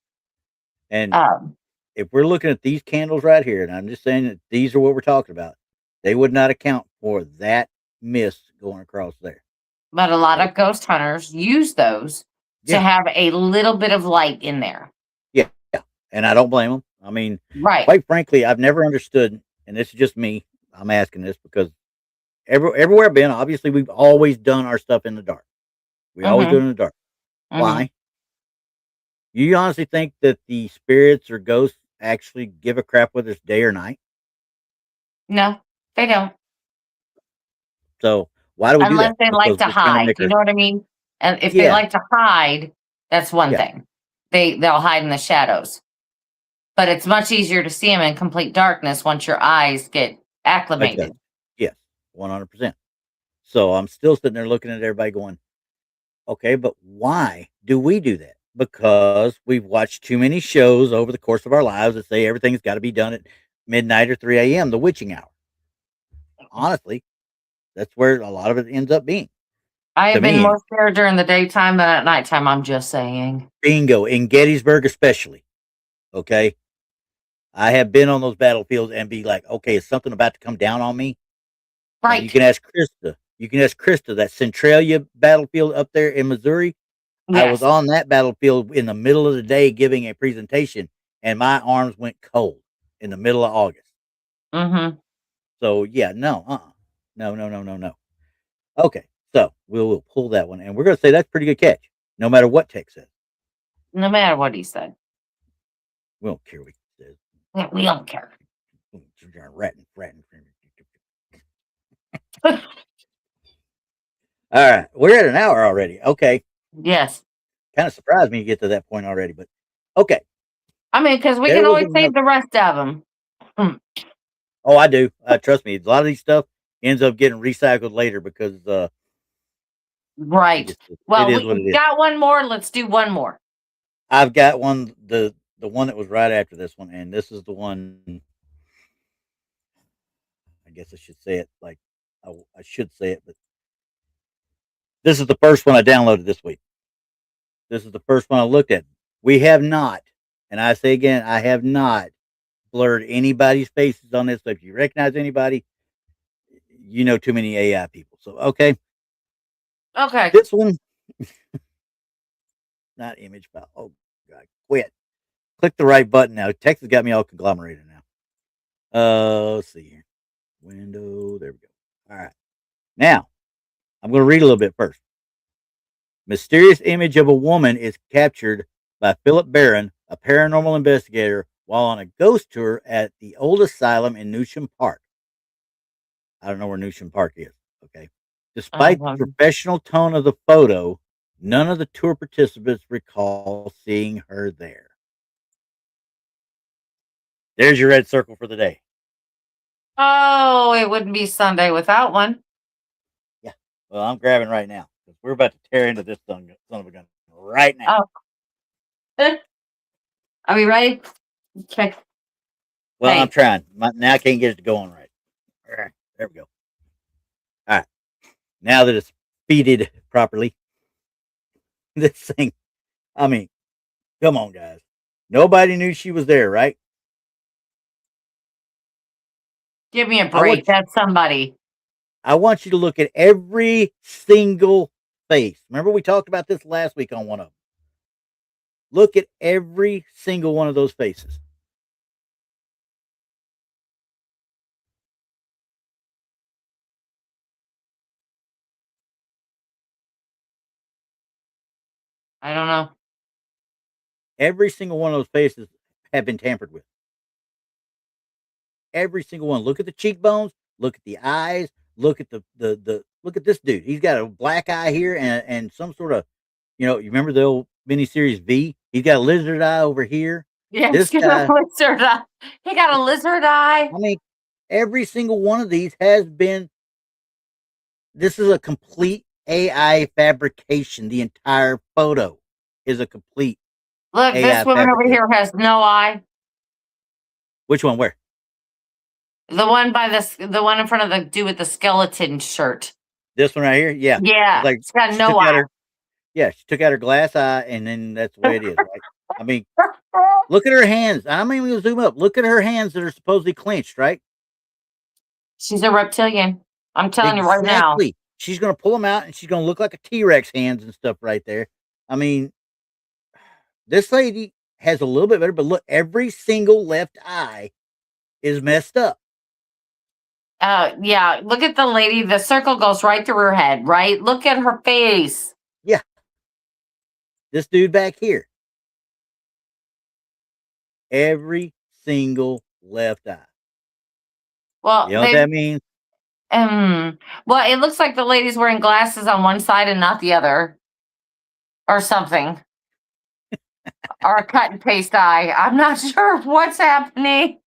and Um, if we're looking at these candles right here, and I'm just saying that these are what we're talking about, they would not account for that mist going across there. but a lot They, of ghost hunters use those to yeah, have a little bit of light in there. yeah, yeah. And I don't blame them. I mean, Right. quite frankly, I've never understood, and this is just me. I'm asking this because everywhere I've been, obviously, we've always done our stuff in the dark. We always do it Mm-hmm. in the dark. Mm-hmm. Why? You honestly think that the spirits or ghosts actually give a crap whether it's day or night? No, they don't. So why do we do Unless that? they like Because to we're trying to hide. make You her. know what I mean? And if they Yeah, like to hide, that's one yeah, thing. They'll hide in the shadows. But it's much easier to see them in complete darkness once your eyes get adjust. acclimated. Yes, 100%. So I'm still sitting there looking at everybody going, okay, but why do we do that? Because we've watched too many shows over the course of our lives that say everything's got to be done at midnight or 3 a.m., the witching hour. Honestly, that's where a lot of it ends up being. I To have been me, more scared during the daytime than at nighttime. I'm just saying. bingo, in Gettysburg especially, okay? I have been on those battlefields and be like, okay, is something about to come down on me? And you Right. can ask Krista. You can ask Krista, that Centralia battlefield up there in Missouri. I was Yes. on that battlefield in the middle of the day giving a presentation, and my arms went cold. in the middle of August. Mm-hmm. So yeah, no, no. Okay, so we'll pull that one, and we're gonna say that's a pretty good catch, no matter what Tech says. No matter what he said. We don't care what he says. Yeah, we don't care. Ratting. All right, we're at an hour already. Okay, Yes. kind of surprised me to get to that point already, but okay. I mean, because we There can was always another. save the rest of them. Oh, I do. Trust me. A lot of these stuff ends up getting recycled later because Right. it Well, is we what it is. got one more. Let's do one more. I've got one. The one that was right after this one, and this is the one. I guess I should say it like I should say it, but this is the first one I downloaded this week. This is the first one I looked at. We have not, and I say again, I have not blurred anybody's faces on this. So if you recognize anybody, you know too many AI people. So okay, Okay. this one, not image file. Oh God, quit. Click the right button now. Text has got me all conglomerated now. Let's see here. Window. There we go. All right. Now I'm going to read a little bit first. Mysterious image of a woman is captured by Philip Barron, a paranormal investigator, while on a ghost tour at the old asylum in Newsham Park. I don't know where Newsham Park is. Okay. Despite the professional tone of the photo, none of the tour participants recall seeing her there. There's your red circle for the day. Oh, it wouldn't be Sunday without one. Yeah. Well, I'm grabbing right now because we're about to tear into this son of a gun right now. Oh. Are we ready? Okay. Well, Hey. I'm trying. Now I can't get it going right. All right. There we go. All right. Now that it's feeded properly, this thing, I mean, come on, guys. Nobody knew she was there, right? Give me a break. That's somebody. I want you to look at every single face. Remember, we talked about this last week on one of them. Look at every single one of those faces. I don't know. Every single one of those faces have been tampered with. Every single one. Look at the cheekbones. Look at the eyes. Look at the look at this dude. He's got a black eye here and some sort of, you remember the old miniseries V? He's got a lizard eye over here. Yeah, This guy, a lizard eye. He got a lizard eye. I mean, every single one of these has been. This is a complete AI fabrication. The entire photo is a complete. Look, AI this woman over here has no eye. Which one? Where? The one by the one in front of the dude with the skeleton shirt. This one right here? Yeah. Yeah. Like, it's got no eye. She took out her glass eye, and then that's the way it is, right? I mean, look at her hands. I'm even going to zoom up. Look at her hands that are supposedly clenched, right? She's a reptilian. I'm telling you right now. Exactly. She's going to pull them out, and she's going to look like a T-Rex hands and stuff right there. I mean, this lady has a little bit better, but look, every single left eye is messed up. Yeah. Look at the lady. The circle goes right through her head, right? Look at her face. Yeah. This dude back here. Every single left eye. Well, you know what that means? Well, it looks like the lady's wearing glasses on one side and not the other, or something, or a cut and paste eye. I'm not sure what's happening.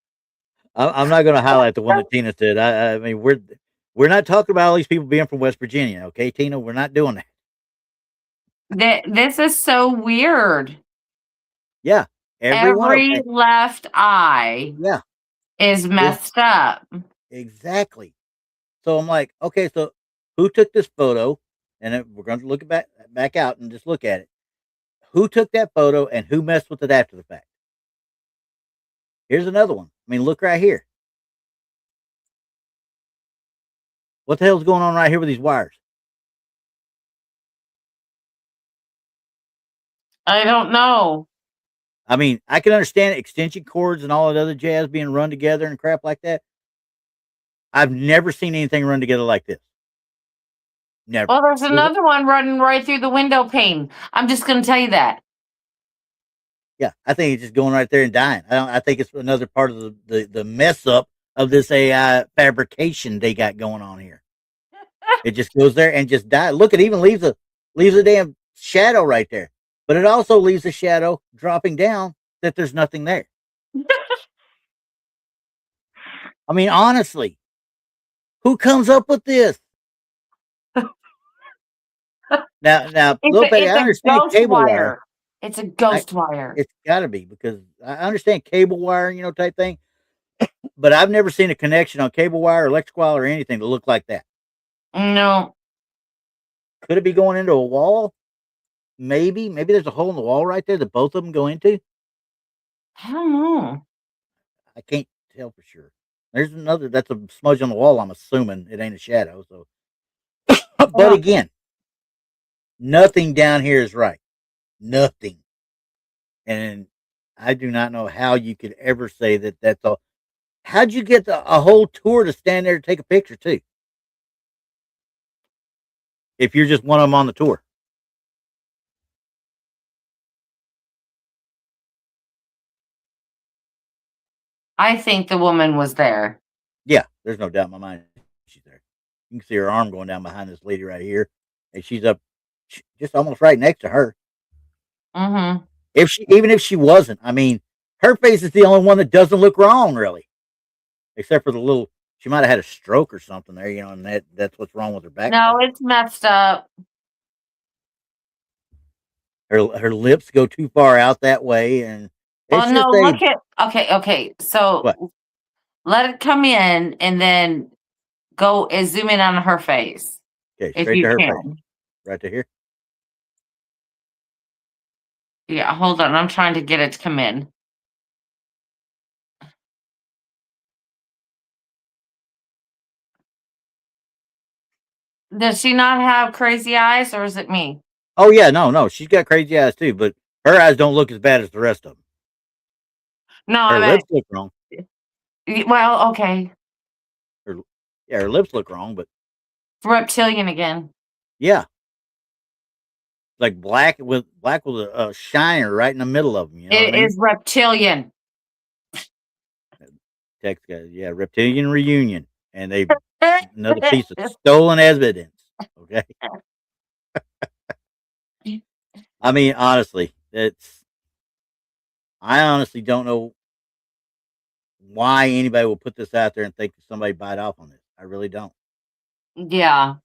I'm not going to highlight the one that Tina said. I mean, we're not talking about all these people being from West Virginia, okay, Tina? We're not doing that. This is so weird. Yeah, every left eye. Yeah, is messed up. Exactly. So I'm like, okay, so who took this photo? And then we're going to look it back out and just look at it. Who took that photo and who messed with it after the fact? Here's another one. I mean, look right here. What the hell's going on right here with these wires? I don't know. I mean, I can understand extension cords and all that other jazz being run together and crap like that. I've never seen anything run together like this. Never. Well, there's another one running right through the window pane. I'm just going to tell you that. Yeah, I think it's just going right there and dying. I think it's another part of the mess up of this AI fabrication they got going on here. It just goes there and just dies. Look, it even leaves a damn shadow right there. But it also leaves a shadow dropping down that there's nothing there. I mean, honestly, who comes up with this? Now, little Betty, I understand cable wire. It's a ghost wire. It's got to be, because I understand cable wire, type thing. But I've never seen a connection on cable wire, electrical wire, or anything to look like that. No. Could it be going into a wall? Maybe there's a hole in the wall right there that both of them go into. I don't know. I can't tell for sure. There's another. That's a smudge on the wall. I'm assuming it ain't a shadow. So, but again, nothing down here is right. Nothing. And I do not know how you could ever say that that's all. How'd you get a whole tour to stand there to take a picture too? If you're just one of them on the tour. I think the woman was there. Yeah, there's no doubt in my mind she's there. You can see her arm going down behind this lady right here, and she's up just almost right next to her. Mm-hmm. Even if she wasn't, I mean, her face is the only one that doesn't look wrong, really, except for the little. She might have had a stroke or something there, and that's what's wrong with her back. No, it's messed up. Her lips go too far out that way, and look at okay. So what? Let it come in and then go and zoom in on her face. Okay, straight to her face. Right to here. Yeah, hold on. I'm trying to get it to come in. Does she not have crazy eyes, or is it me? Oh yeah, no, she's got crazy eyes too, but her eyes don't look as bad as the rest of them. No, her lips look wrong. Well, okay. Her lips look wrong, but reptilian again. Yeah, like black with a shiner right in the middle of them. It is reptilian. Text guys, yeah, reptilian reunion, and they another piece of stolen evidence. Okay. I mean, honestly, I honestly don't know why anybody will put this out there and think somebody bite off on this. I really don't. Yeah.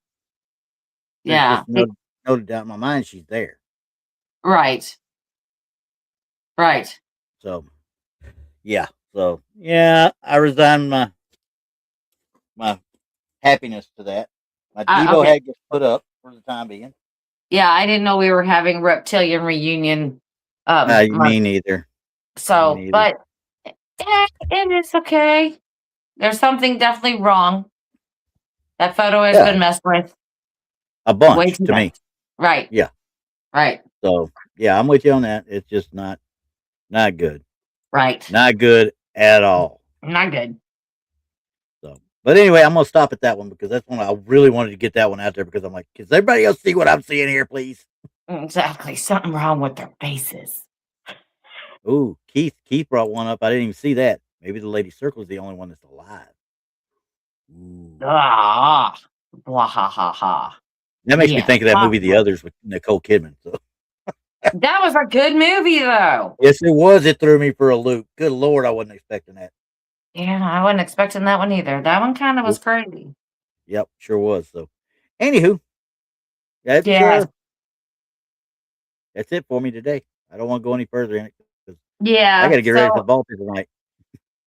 There's just no doubt in my mind she's there. Right. So, yeah. I resign my happiness to that. My Devo head gets put up for the time being. Yeah, I didn't know we were having reptilian reunion. Me neither. So, but it is okay. There's something definitely wrong. That photo has been messed with. A bunch to me. Right. Yeah. Right. So, yeah, I'm with you on that. It's just not good. Right. Not good at all. Not good. So, but anyway, I'm going to stop at that one because that's one I really wanted to get that one out there because I'm like, does everybody else see what I'm seeing here, please? Exactly. Something wrong with their faces. Ooh, Keith brought one up. I didn't even see that. Maybe the Lady Circle is the only one that's alive. Ooh. Blah ha ha ha. That makes me think of that movie, The Others, with Nicole Kidman. So. That was a good movie, though. Yes, it was. It threw me for a loop. Good Lord, I wasn't expecting that. Yeah, I wasn't expecting that one either. That one kind of was crazy. Yep, sure was. So, anywho, that's it for me today. I don't want to go any further in it. Yeah, I got to get ready for the ball pit tonight.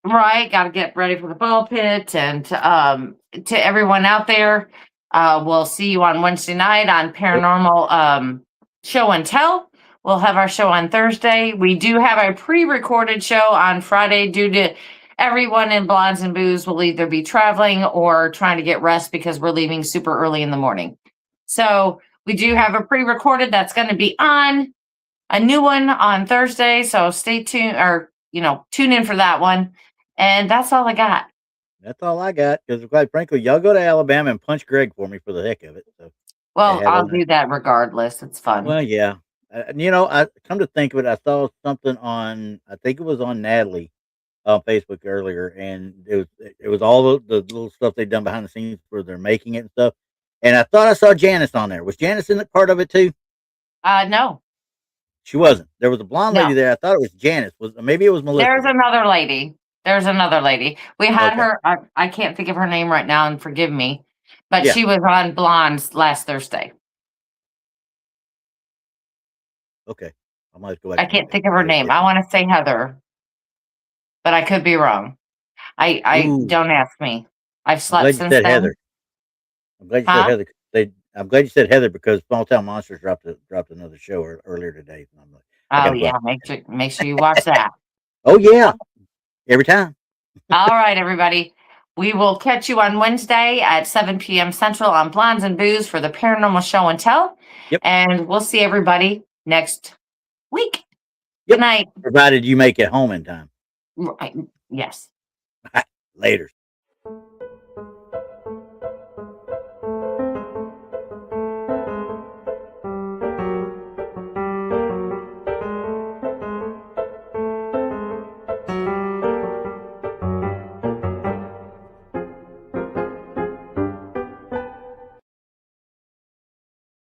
Right, got to get ready for the ball pit, and to everyone out there, we'll see you on Wednesday night on Paranormal Show and Tell. We'll have our show on Thursday. We do have a pre-recorded show on Friday due to everyone in Blondes and Booze will either be traveling or trying to get rest because we're leaving super early in the morning. So we do have a pre-recorded that's going to be on a new one on Thursday. So stay tuned, or tune in for that one. And that's all I got. That's all I got. Because quite frankly, y'all go to Alabama and punch Greg for me for the heck of it. So Well, I'll do that regardless. It's fun. Well, yeah. I come to think of it, I saw something on, I think it was on Natalie on Facebook earlier, and it was all the little stuff they've done behind the scenes where they're making it and stuff. And I thought I saw Janice on there. Was Janice in the part of it too? No. She wasn't. There was a blonde lady No. there. I thought it was Janice. Maybe it was Melissa. There's another lady. We had her. I can't think of her name right now, and forgive me, but she was on Blondes last Thursday. Okay. I might go back. I can't think of her name. I want to say Heather, but I could be wrong. I don't ask me. I've slept since then. Heather. I'm glad you said Heather. I'm glad you said Heather because Small Town Monsters dropped another show earlier today. And I'm like, make sure you watch that. Oh yeah, every time. All right, everybody. We will catch you on Wednesday at 7 p.m. Central on Blondes and Booze for the Paranormal Show and Tell. Yep. And we'll see everybody next week. Good night. Provided you make it home in time. Yes. Later.